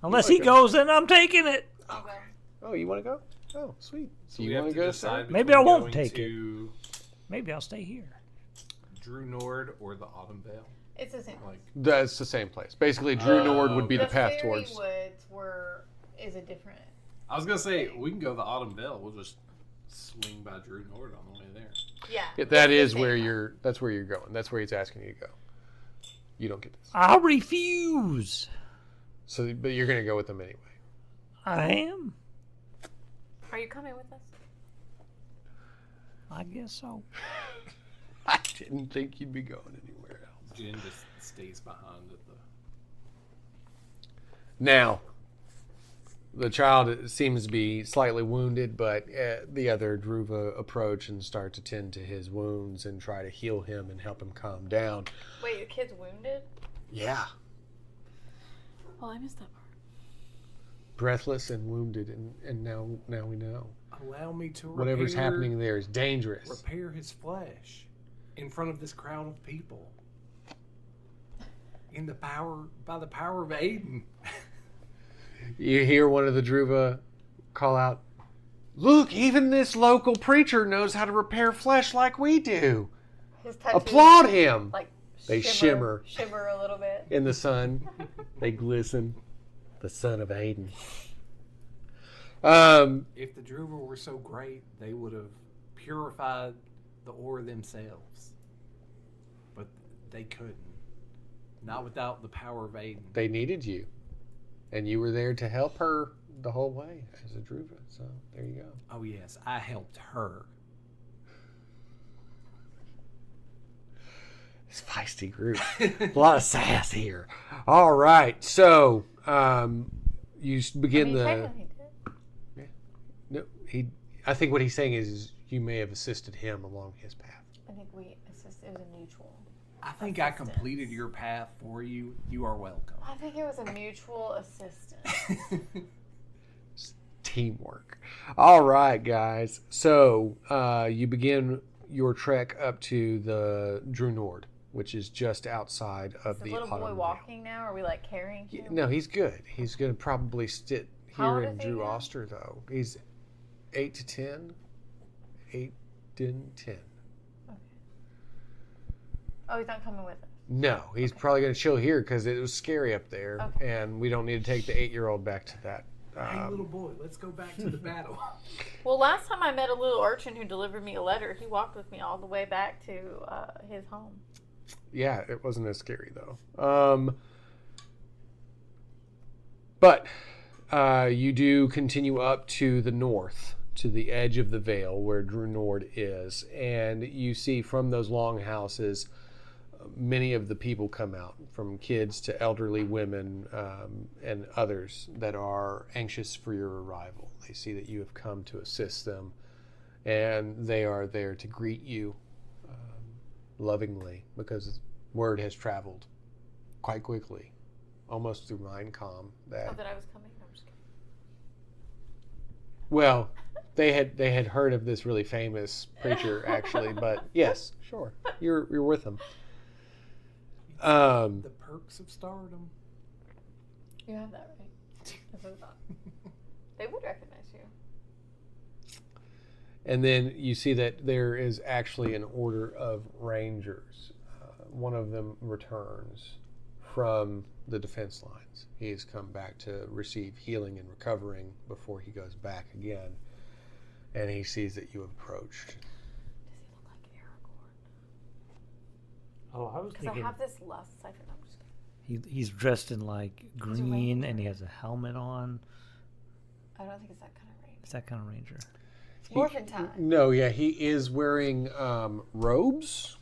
Unless he goes, then I'm taking it. Okay. Oh, you want to go? Oh, sweet. So You you have want to to go decide to Maybe I won't between take going Maybe I'll stay here. to Dru'va or the Autumn Vale. It's the same. Like, That's the same place. Basically, Dru'va would be the path Fairy towards... Woods is a different I was gonna say we can go the Autumn Vale. We'll just swing by Drew Nord on the way there. Yeah. That is where you're. That's where you're going. That's where he's asking you to go. You don't get this. I refuse. So, but you're going to go with them anyway. I am. Are you coming with us? I guess so. I didn't think you'd be going anywhere else. Jen just stays behind at the. Now, the child seems to be slightly wounded, but the other Dru'va approach and start to tend to his wounds and try to heal him and help him calm down. Wait, your kid's wounded? Yeah. Oh, I missed that part. Breathless and wounded, and now we know. Allow me to Whatever's happening there is dangerous. Repair his flesh in front of this crowd of people. By the power of Aiden. You hear one of the Dru'va call out, "Look, even this local preacher knows how to repair flesh like we do. His tattoos, Applaud him!" Like They shimmer a little bit. in the sun. They glisten. The son of Aiden. If the Dru'va were so great, they would have purified the ore themselves. But they couldn't. Not without the power of Aiden. They needed you. And you were there to help her the whole way as a Dru'va. So there you go. Oh yes, I helped her. It's a feisty group. A lot of sass here. All right. So you begin Technically did. No, I think what he's saying is you may have assisted him along his path. I think we assisted. It was a mutual. I think I completed your path for you. You are welcome. I think it was a mutual assistance. Teamwork. All right, guys. So you begin your trek up to the Drew Nord, which is just outside of Is the the little Autumn boy Vale. walking now? Are we like carrying him? No, he's good. He's going to probably sit How here old in is he Drew now? Oster, though. He's 8 to 10. 8 and 10. Oh, he's not coming with us. No, he's probably going to chill here because it was scary up there, Okay. and we don't need to take the 8-year-old back to that. Hey, little boy, let's go back to the battle. Well, last time I met a little urchin who delivered me a letter, he walked with me all the way back to his home. Yeah, it wasn't as scary, though. But you do continue up to the north, to the edge of the Vale where Drew Nord is, and you see from those long houses many of the people come out, from kids to elderly women and others that are anxious for your arrival. They see that you have come to assist them, and they are there to greet you lovingly, because word has traveled quite quickly, almost through Mindcom, that Oh, that I was coming? I'm just kidding. well, they had heard of this really famous preacher, actually, but yes, sure, you're with them. The perks of stardom. You have that right. That's what I thought. They would recognize you. And then you see that there is actually an order of rangers. One of them returns from the defense lines. He has come back to receive healing and recovering before he goes back again. And he sees that you have approached. Does he look like Aragorn? Oh, I was Because I thinking have this lust siphon. I'm just kidding. he's dressed in like a green ranger. and he has a helmet on. I don't think it's that kind of ranger. It's that kind of ranger. It's morphin' time. No, yeah, he is wearing robes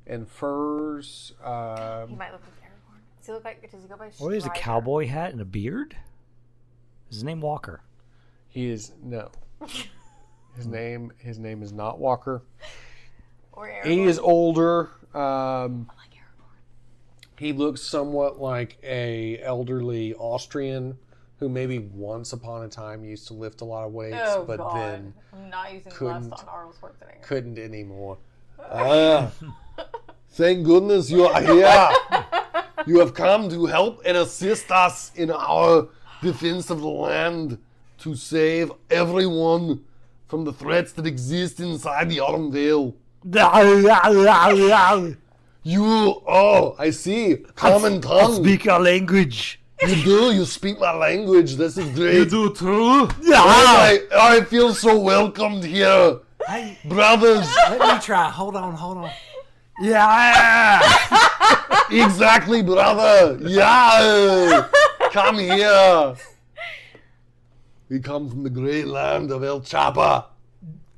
and furs. He might look like Aragorn. Does he look like? Does he go by? Or he has a Strider? cowboy hat and a beard. Is his name Walker? He is no. His name is not Walker. Or Aragorn. He is older. I like Aragorn. He looks somewhat like a elderly Austrian who maybe once upon a time used to lift a lot of weights, Oh but God! then I'm not using couldn't- lust on Arnold Schwarzenegger. couldn't anymore. Thank goodness you are here. You have come to help and assist us in our defense of the land, to save everyone from the threats that exist inside the Autumn Vale. You, I see, common I tongue. speak our language. You do? You speak my language. This is great. You do too? Yeah. I feel so welcomed here. Hey, brothers. let me try. Hold on. Yeah. Exactly, brother. Yeah. Come here. We come from the great land of El Chapa.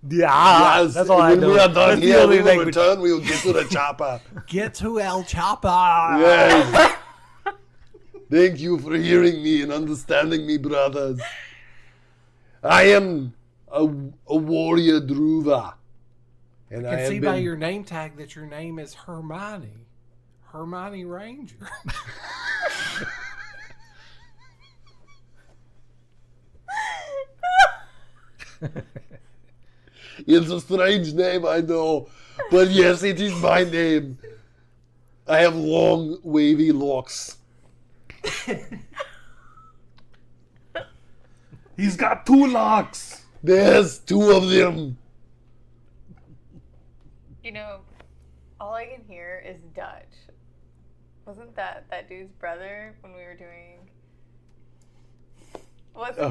Yeah. Yes. That's all I know. When we are done That's the here, only we will language. return. We will get to the Chapa. Get to El Chapa. Yes. Thank you for hearing me and understanding me, brothers. I am a warrior Dru'va. And I can see by your name tag that your name is Hermione. Hermione Ranger. It's a strange name, I know. But yes, it is my name. I have long, wavy locks. He's got 2 locks. There's 2 of them. You know, all I can hear is Dutch. Wasn't that dude's brother when we were doing...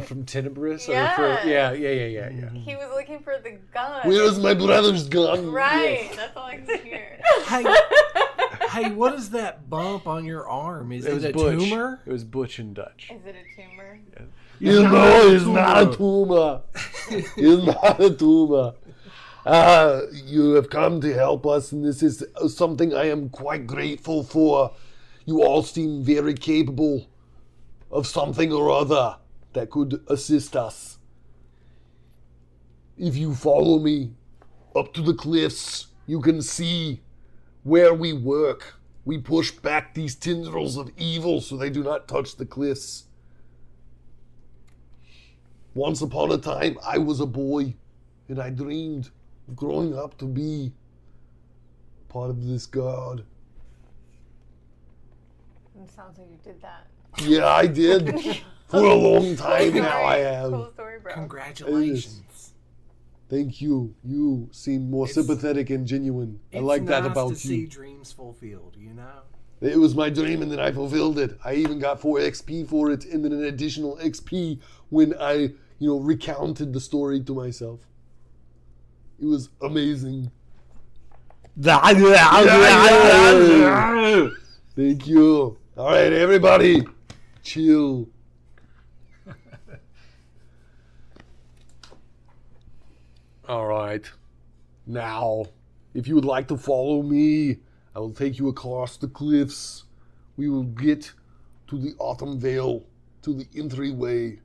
From Tenebris? Yes. Yeah. He was looking for the gun. Where is my brother's gun? Right, Yes. that's all I can hear. Hey, what is that bump on your arm? Is it a Butch. tumor? It was Butch and Dutch. Is it a tumor? You know, it's not a tumor. It's not a tumor. You have come to help us, and this is something I am quite grateful for. You all seem very capable of something or other that could assist us. If you follow me up to the cliffs, you can see where we work. We push back these tendrils of evil so they do not touch the cliffs. Once upon a time, I was a boy, and I dreamed of growing up to be part of this god. It sounds like you did that. Yeah, I did. For a long time now, I have. Cool story, bro. Congratulations. Thank you. You seem more sympathetic and genuine. I like that about It's nice to you. see dreams fulfilled, you know? It was my dream, and then I fulfilled it. I even got 4 XP for it, and then an additional XP when I, recounted the story to myself. It was amazing. Thank you. All right, everybody, chill. All right. Now, if you would like to follow me, I will take you across the cliffs. We will get to the Autumn Vale, to the entryway.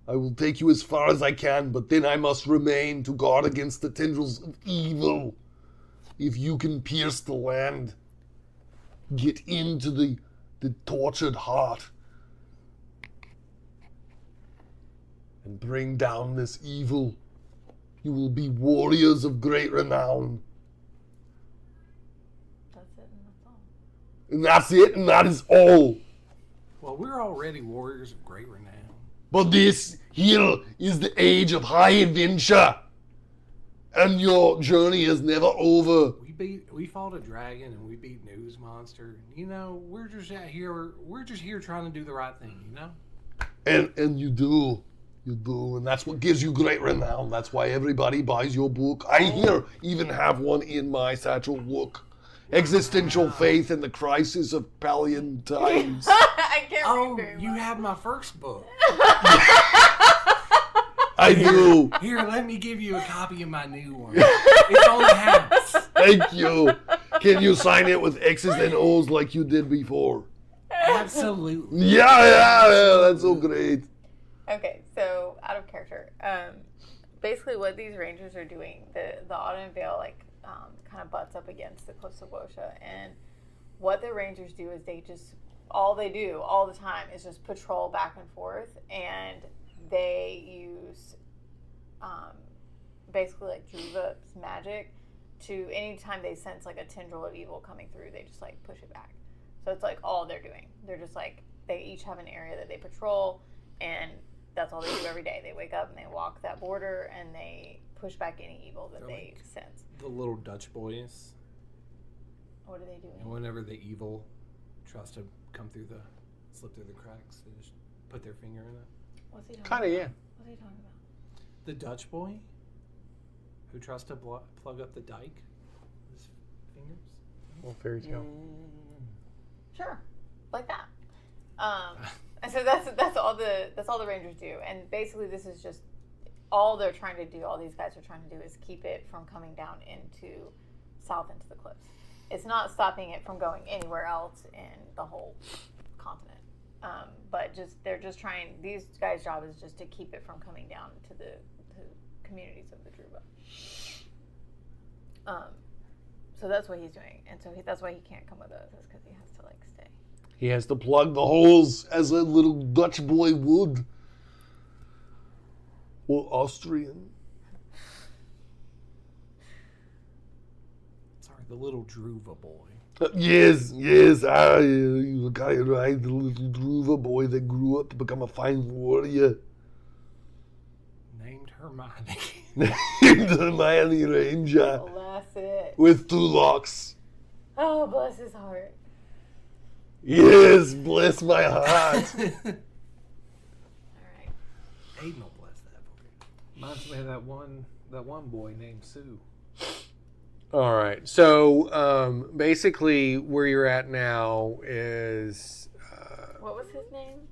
I will take you as far as I can, but then I must remain to guard against the tendrils of evil. If you can pierce the land, get into the tortured heart, and bring down this evil, you will be warriors of great renown. That's it and that's all. And that's it, and that is all. Well, we're already warriors of great renown. But this here is the age of high adventure. And your journey is never over. We fought a dragon and we beat News Monster. You know, we're just here trying to do the right thing, you know? And you do. You do. And that's what gives you great renown. That's why everybody buys your book. I here even have one in my satchel. Look. Existential Faith in the Crisis of Pallian Times. I can't read very You well. have my first book. I do. Here, let me give you a copy of my new one. It's on the house. Thank you. Can you sign it with X's and O's like you did before? Absolutely. Yeah, that's so great. Okay, so out of character. Basically, what these rangers are doing, the Autumn Vale kind of butts up against the Cliffs of Wosha, and what the rangers do is all they do all the time is just patrol back and forth, and they use basically like Dru'va's magic to anytime they sense like a tendril of evil coming through, they just like push it back. So it's like all they're doing. They're just like, they each have an area that they patrol, and that's all they do every day. They wake up and they walk that border and they push back any evil that they sense. The little Dutch boys. What are they doing? And whenever the evil tries to come through the slip through the cracks. They just put their finger in it. What's he talking Kind of, about? yeah. What's he talking about? The Dutch boy who tries to plug up the dike with his fingers. Well, fairy tale. Sure, like that. And so that's all the Rangers do. And basically, this is just all they're trying to do. All these guys are trying to do is keep it from coming down south into the cliffs. It's not stopping it from going anywhere else in the whole continent. But they're just trying. These guys' job is just to keep it from coming down to the communities of the Dru'va. So that's what he's doing, and so that's why he can't come with us, is because he has to stay. He has to plug the holes as a little Dutch boy would. Or Austrian. Sorry, the little Dru'va boy. Yes, you got it right. The little Dru'va boy that grew up to become a fine warrior. Named Hermione. Named Hermione Ranger. Bless it. With 2 locks. Oh, bless his heart. Yes, bless my heart. All right. Aiden will bless that for you. Reminds me of that one boy named Sue. All right. So basically, where you're at now is What was his name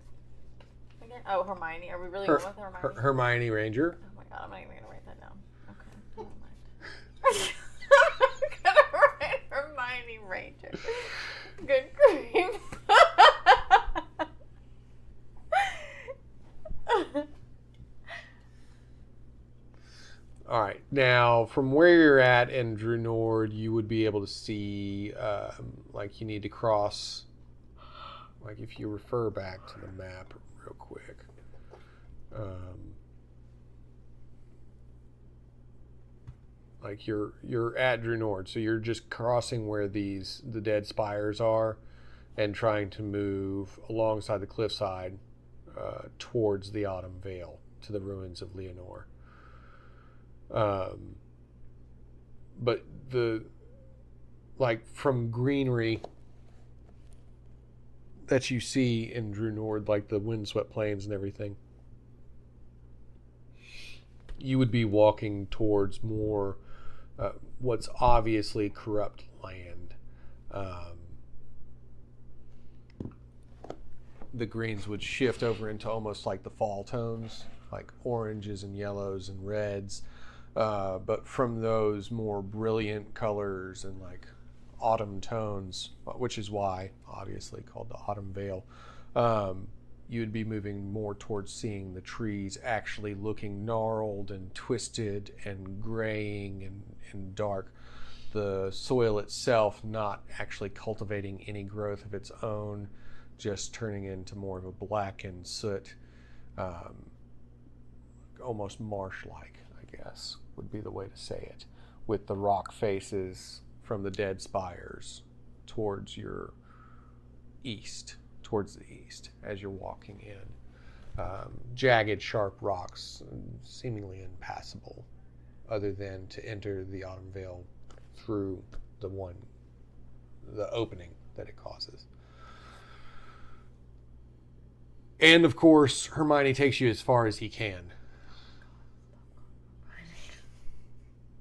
again? Oh, Hermione. Are we really going with Hermione? Hermione Ranger. Oh my god, I'm not even gonna write that down. Okay, never mind. I'm gonna write Hermione Ranger. Good grief. All right. Now, from where you're at in Drew Nord, you would be able to see, you need to cross. If you refer back to the map real quick. You're at Drew Nord, so you're just crossing where the dead spires are, and trying to move alongside the cliffside towards the Autumn Vale to the ruins of Leonore. But from greenery that you see in Drew Nord, like the windswept plains and everything, you would be walking towards more what's obviously corrupt land. The greens would shift over into almost like the fall tones, like oranges and yellows and reds. But from those more brilliant colors and autumn tones, which is why obviously called the Autumn Vale, you would be moving more towards seeing the trees actually looking gnarled and twisted and graying and dark. The soil itself not actually cultivating any growth of its own, just turning into more of a blackened soot, almost marsh-like, I guess would be the way to say it, with the rock faces from the dead spires towards your east, as you're walking in. Jagged, sharp rocks, seemingly impassable, other than to enter the Autumn Vale through the opening that it causes. And of course, Hermione takes you as far as he can.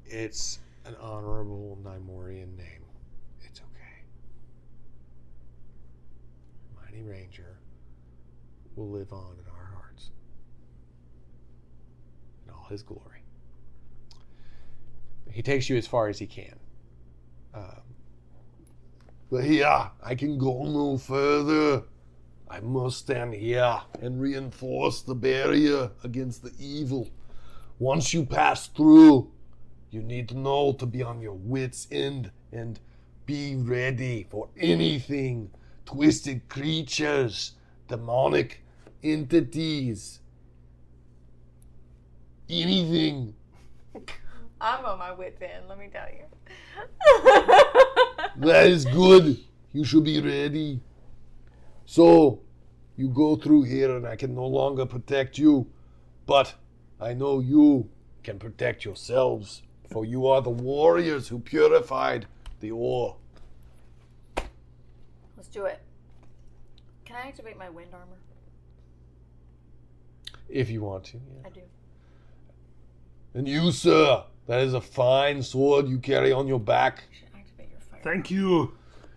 It's an honorable Nimorian name. It's okay. Hermione Ranger will live on in our hearts in all his glory. He takes you as far as he can. But here, I can go no further. I must stand here and reinforce the barrier against the evil. Once you pass through, you need to know to be on your wits' end and be ready for anything. Twisted creatures, demonic entities, anything. I'm on my wits' end, let me tell you. That is good. You should be ready. So, you go through here and I can no longer protect you. But I know you can protect yourselves. For you are the warriors who purified the ore. Let's do it. Can I activate my wind armor? If you want to, yeah. I do. And you, sir, that is a fine sword you carry on your back. You should activate your fire. Thank you.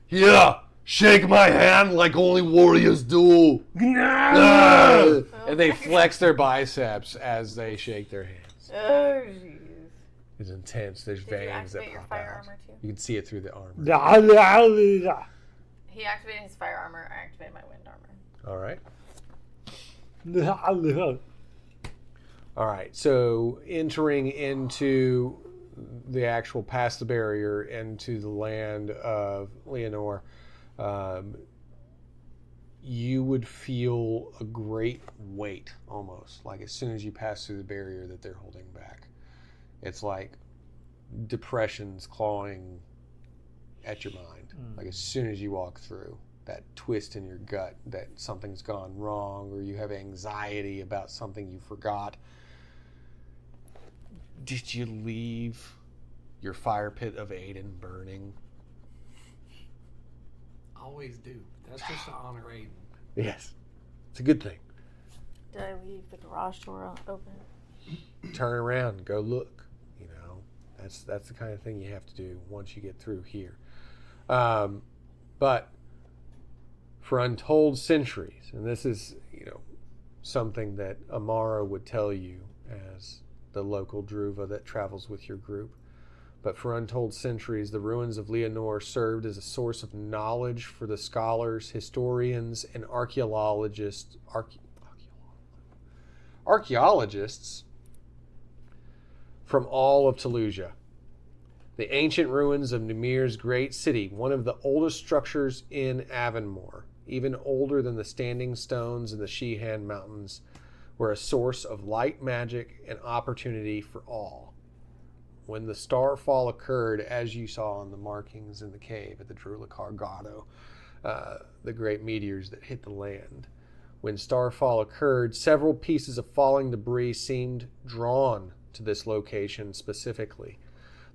Here, shake my hand like only warriors do. Ah! And they flex their biceps as they shake their hands. Oh, jeez. It's intense. There's Did you veins that activate your pop fire out. armor too? You can see it through the armor. He activated his fire armor. I activated my wind armor. All right. All right. So entering into the actual past the barrier into the land of Leonore, you would feel a great weight almost, like as soon as you pass through the barrier that they're holding back. It's like depressions clawing at your mind. Like as soon as you walk through, that twist in your gut that something's gone wrong, or you have anxiety about something you forgot. Did you leave your fire pit of Aiden burning? Always do. That's just to honor Aiden. Yes. It's a good thing. Did I leave the garage door open? Turn around, go look. You know, that's the kind of thing you have to do once you get through here. But for untold centuries, and this is, something that Amara would tell you as the local Dru'va that travels with your group. But for untold centuries, the ruins of Leonore served as a source of knowledge for the scholars, historians, and archaeologists from all of Taluja. The ancient ruins of Nimir's great city, one of the oldest structures in Avonmore, even older than the standing stones in the Sheehan Mountains, were a source of light magic and opportunity for all. When the starfall occurred, as you saw on the markings in the cave at the Drulakar Grotto, the great meteors that hit the land, when starfall occurred, several pieces of falling debris seemed drawn to this location specifically.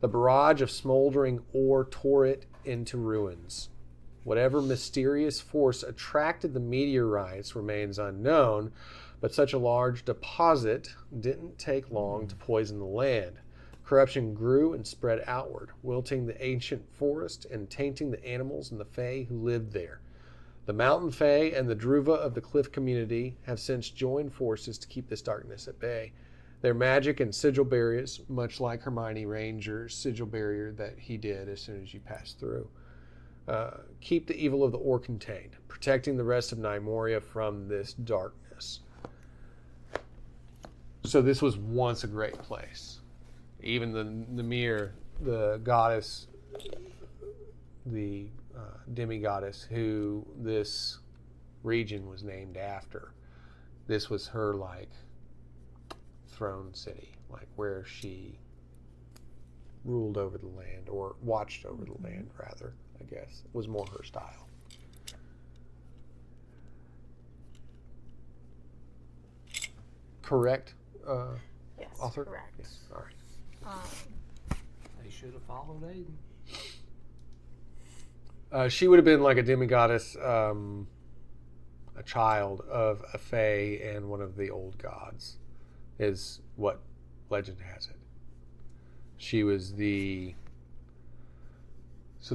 The barrage of smoldering ore tore it into ruins. Whatever mysterious force attracted the meteorites remains unknown, but such a large deposit didn't take long to poison the land. Corruption grew and spread outward, wilting the ancient forest and tainting the animals and the Fae who lived there. The Mountain Fae and the Dru'va of the Cliff community have since joined forces to keep this darkness at bay. Their magic and sigil barriers, much like Hermione Ranger's sigil barrier that he did as soon as you passed through, keep the evil of the ore contained, protecting the rest of Nimoria from this darkness. So this was once a great place. Even the Nimir, the goddess, the demigoddess who this region was named after, this was her throne city, where she ruled over the land, or watched over the land rather, I guess. It was more her style. Correct, Yes, author? correct. Yes, all right. They should have followed Aiden. She would have been like a demigoddess, a child of a Fae and one of the old gods, is what legend has it. She was the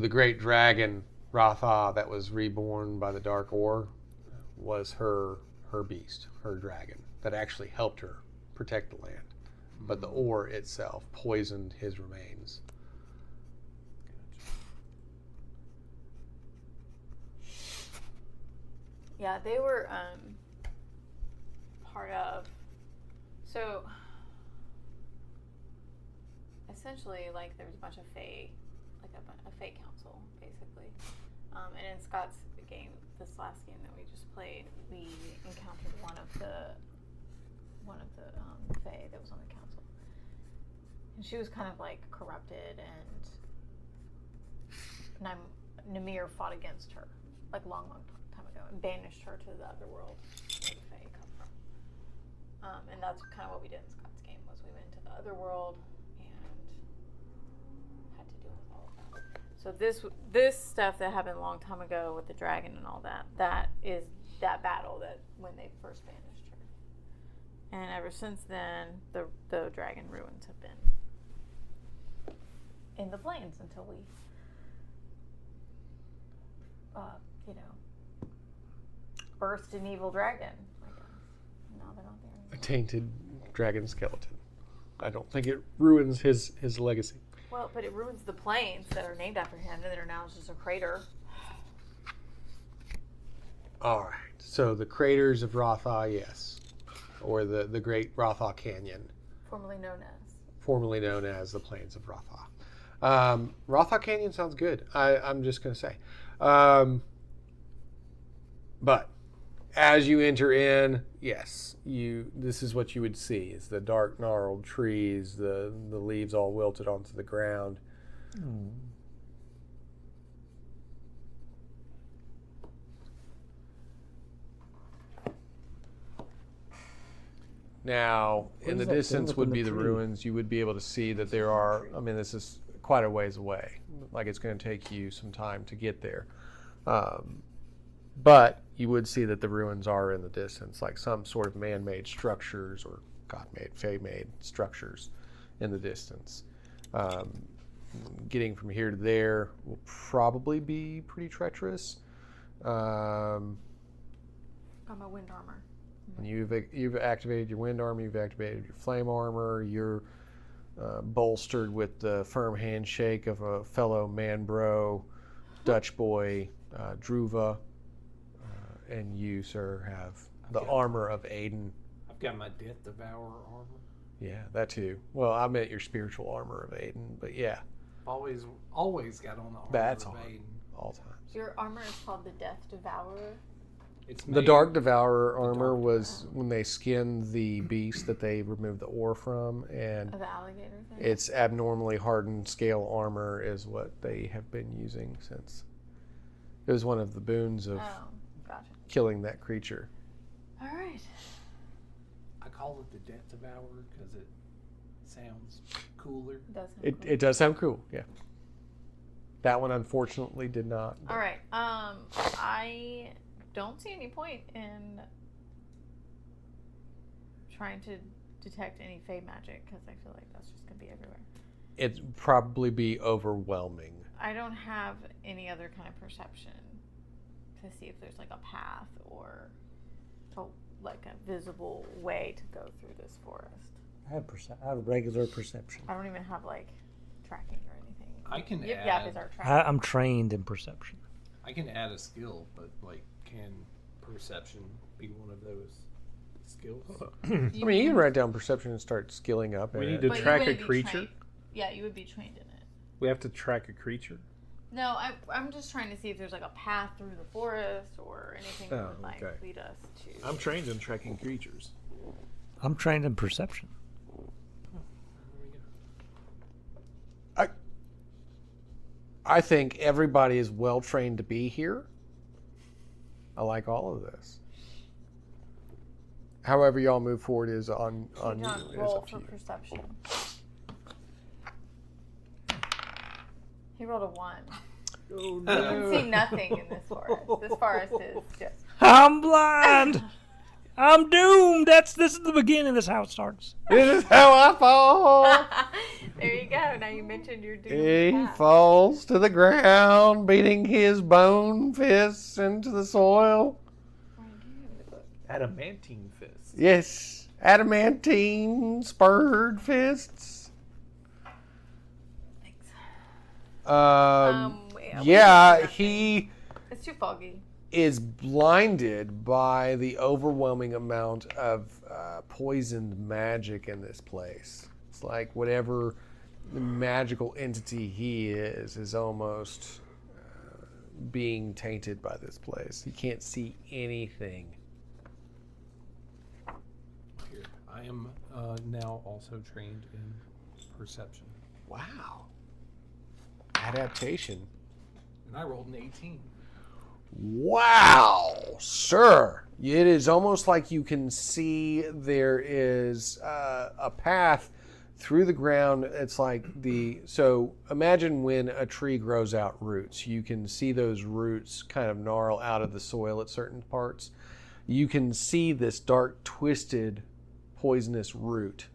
great dragon, Ratha, that was reborn by the Dark Ore, was her beast, her dragon, that actually helped her protect the land. But the ore itself poisoned his remains. Yeah, they were part of. So essentially, there was a bunch of Fae, a Fae council, basically. And in Scott's game, this last game that we just played, we encountered one of the Fae that was on the council, and she was kind of corrupted, and Nimir fought against her long time ago and banished her to the other world where the Fae come from. And that's kind of what we did in Scott's game, was we went to the other world and had to deal with all of that. So this stuff that happened a long time ago with the dragon and all that, that is that battle that when they first banished her. And ever since then, the dragon ruins have been in the plains until we, birthed an evil dragon. I guess. No, they're not there anymore. A tainted dragon skeleton. I don't think it ruins his legacy. Well, but it ruins the plains that are named after him, and that are now just a crater. All right. So the craters of Rotha, yes. Or the Great Rotha Canyon. Formerly known as the Plains of Rotha. Rotha Canyon sounds good. I'm just going to say. But as you enter in, yes, this is what you would see. It's the dark, gnarled trees, the leaves all wilted onto the ground. Now, in the distance would be the ruins. You would be able to see that there are, this is quite a ways away. Like it's going to take you some time to get there. But you would see that the ruins are in the distance, like some sort of man-made structures or God-made, fey-made structures in the distance. Getting from here to there will probably be pretty treacherous. Got my wind armor. And you've activated your wind armor, you've activated your flame armor, you're bolstered with the firm handshake of a fellow man-bro, Dutch boy, Dru'va. And you, sir, have the armor of Aiden. I've got my Death Devourer armor. Yeah, that too. Well, I meant your spiritual armor of Aiden, but yeah. Always got on the armor That's of on Aiden. all times. Your armor is called the Death Devourer. The Dark Devourer armor was when they skinned the beast that they removed the ore from, and the alligator thing? It's abnormally hardened scale armor is what they have been using since. It was one of the boons of killing that creature. All right. I call it the Death Devourer because it sounds cooler. It does sound cool, yeah. That one unfortunately did not. All right. I don't see any point in trying to detect any fey magic because I feel like that's just going to be everywhere. It'd probably be overwhelming. I don't have any other kind of perception to see if there's like a path or like a visible way to go through this forest. I have regular perception. I don't even have like tracking or anything. I can Yip add. is our tracking. I'm trained in perception. I can add a skill, but like, can perception be one of those skills? You can write down perception and start skilling up. We need to track a creature. Yeah, you would be trained in it. We have to track a creature. No, I'm just trying to see if there's like a path through the forest or anything that would like lead us to. I'm trained in tracking creatures. I'm trained in perception. I think everybody is well trained to be here. I like all of this. However y'all move forward is on you. Roll for perception. He rolled a 1. Oh, no. You can see nothing in this forest. This forest is just... I'm blind! I'm doomed! This is the beginning. This is how it starts. This is how I fall! There you go. Now you mentioned your doomed He path. falls to the ground, beating his bone fists into the soil. Adamantine fists. Yes, adamantine spurred fists. Thanks. He It's too foggy. is blinded by the overwhelming amount of poisoned magic in this place. It's like whatever magical entity he is almost being tainted by this place. He can't see anything. Here, I am now also trained in perception. Wow. Adaptation. And I rolled an 18. Wow, sir. It is almost like you can see there is a path through the ground. It's like so imagine when a tree grows out roots. You can see those roots kind of gnarl out of the soil at certain parts. You can see this dark, twisted, poisonous root.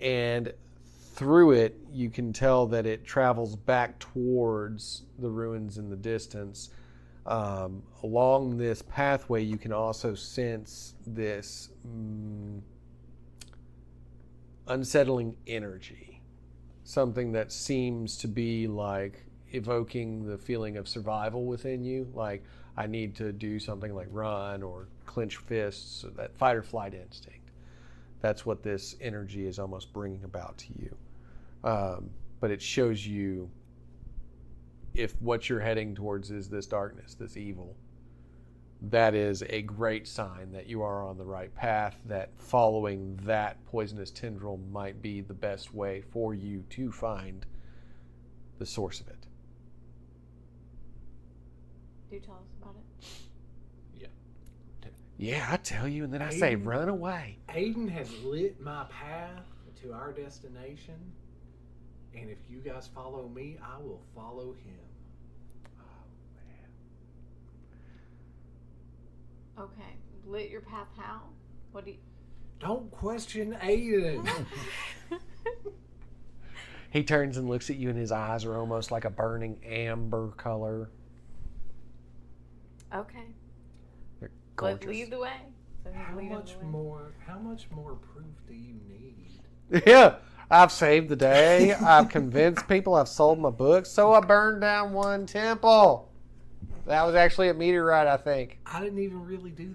And through it, you can tell that it travels back towards the ruins in the distance. Along this pathway, you can also sense this unsettling energy. Something that seems to be like evoking the feeling of survival within you. Like, I need to do something like run or clench fists, or that fight or flight instinct. That's what this energy is almost bringing about to you. But it shows you if what you're heading towards is this darkness, this evil. That is a great sign that you are on the right path, that following that poisonous tendril might be the best way for you to find the source of it. Do tell us about it. Yeah, I tell you, and then I say, run away. Aiden has lit my path to our destination, and if you guys follow me, I will follow him. Oh, man. Okay. Lit your path how? What do you... Don't question Aiden. He turns and looks at you, and his eyes are almost like a burning amber color. Okay. They're But gorgeous. lead the way. So he's How leading much the way. more proof do you need? Yeah, I've saved the day. I've convinced people. I've sold my books. So I burned down one temple. That was actually a meteorite, I think. I didn't even really do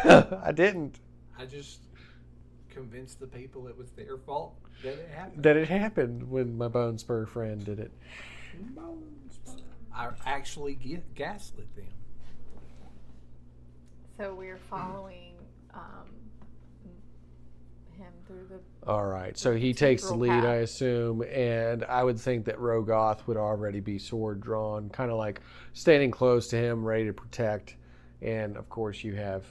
that. I didn't. I just convinced the people it was their fault that it happened. That it happened when my Bone Spur friend did it. I actually gaslit them. So we're following him through the... All right, so he takes the Tendril lead, path. I assume, and I would think that Rogoth would already be sword drawn, kind of like standing close to him, ready to protect. And, of course, you have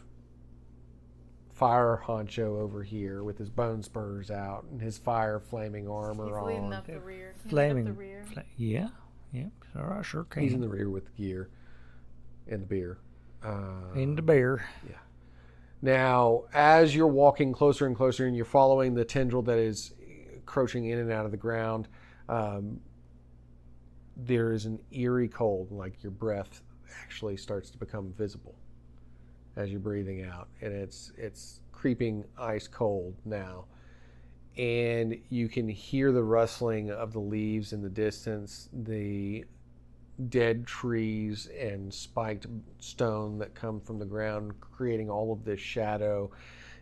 Fire Honcho over here with his bone spurs out and his fire flaming armor He's on. leading up the rear. Can you Flaming. lead up the rear? Yeah. All right, sure can. He's in the rear with the gear and the beer. In the bear. Yeah. Now, as you're walking closer and closer and you're following the tendril that is crouching in and out of the ground, there is an eerie cold, like your breath actually starts to become visible as you're breathing out. And it's creeping ice cold now. And you can hear the rustling of the leaves in the distance, the dead trees and spiked stone that come from the ground, creating all of this shadow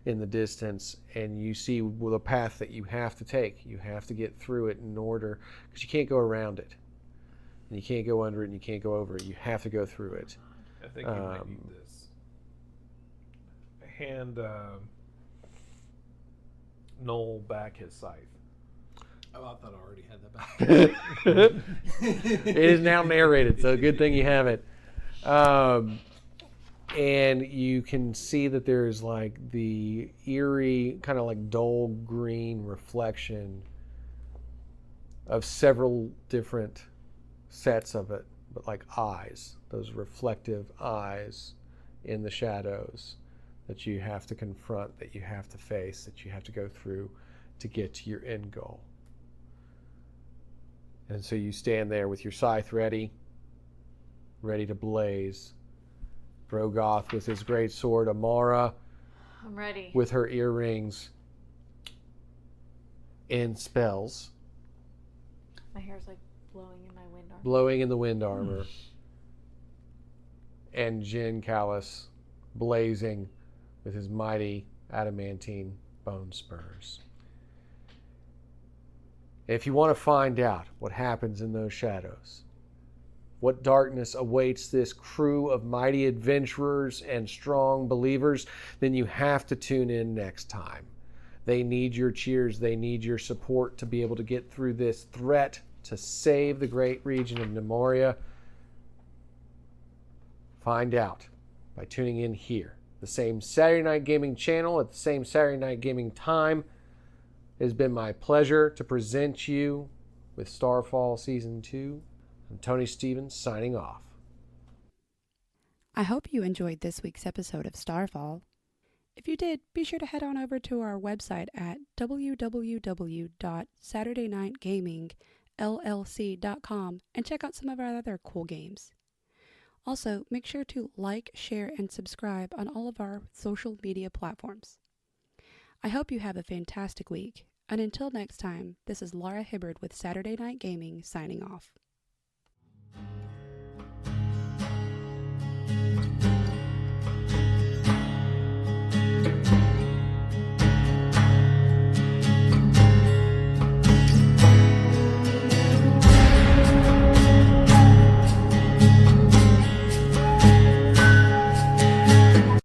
in the distance. And you see the path that you have to take. You have to get through it in order, because you can't go around it. And you can't go under it, and you can't go over it. You have to go through it. I think you might need this. Hand Noel back his scythe. Oh, I thought I already had that back. It is now narrated, so good thing you have it. And you can see that there's like the eerie, kind of like dull green reflection of several different sets of it, but like eyes, those reflective eyes in the shadows that you have to confront, that you have to face, that you have to go through to get to your end goal. And so you stand there with your scythe ready to blaze. Rogoth with his great sword, Amara I'm ready. with her earrings and spells, My hair's like blowing in my wind armor. blowing in the wind armor, and Jin Callus blazing with his mighty adamantine bone spurs. If you want to find out what happens in those shadows, what darkness awaits this crew of mighty adventurers and strong believers, then you have to tune in next time. They need your cheers. They need your support to be able to get through this threat to save the great region of Nimoria. Find out by tuning in here. The same Saturday Night Gaming channel at the same Saturday Night Gaming time It has been my pleasure to present you with Starfall Season 2. I'm Tony Stevens, signing off. I hope you enjoyed this week's episode of Starfall. If you did, be sure to head on over to our website at www.saturdaynightgamingllc.com and check out some of our other cool games. Also, make sure to like, share, and subscribe on all of our social media platforms. I hope you have a fantastic week, and until next time, this is Laura Hibbard with Saturday Night Gaming signing off.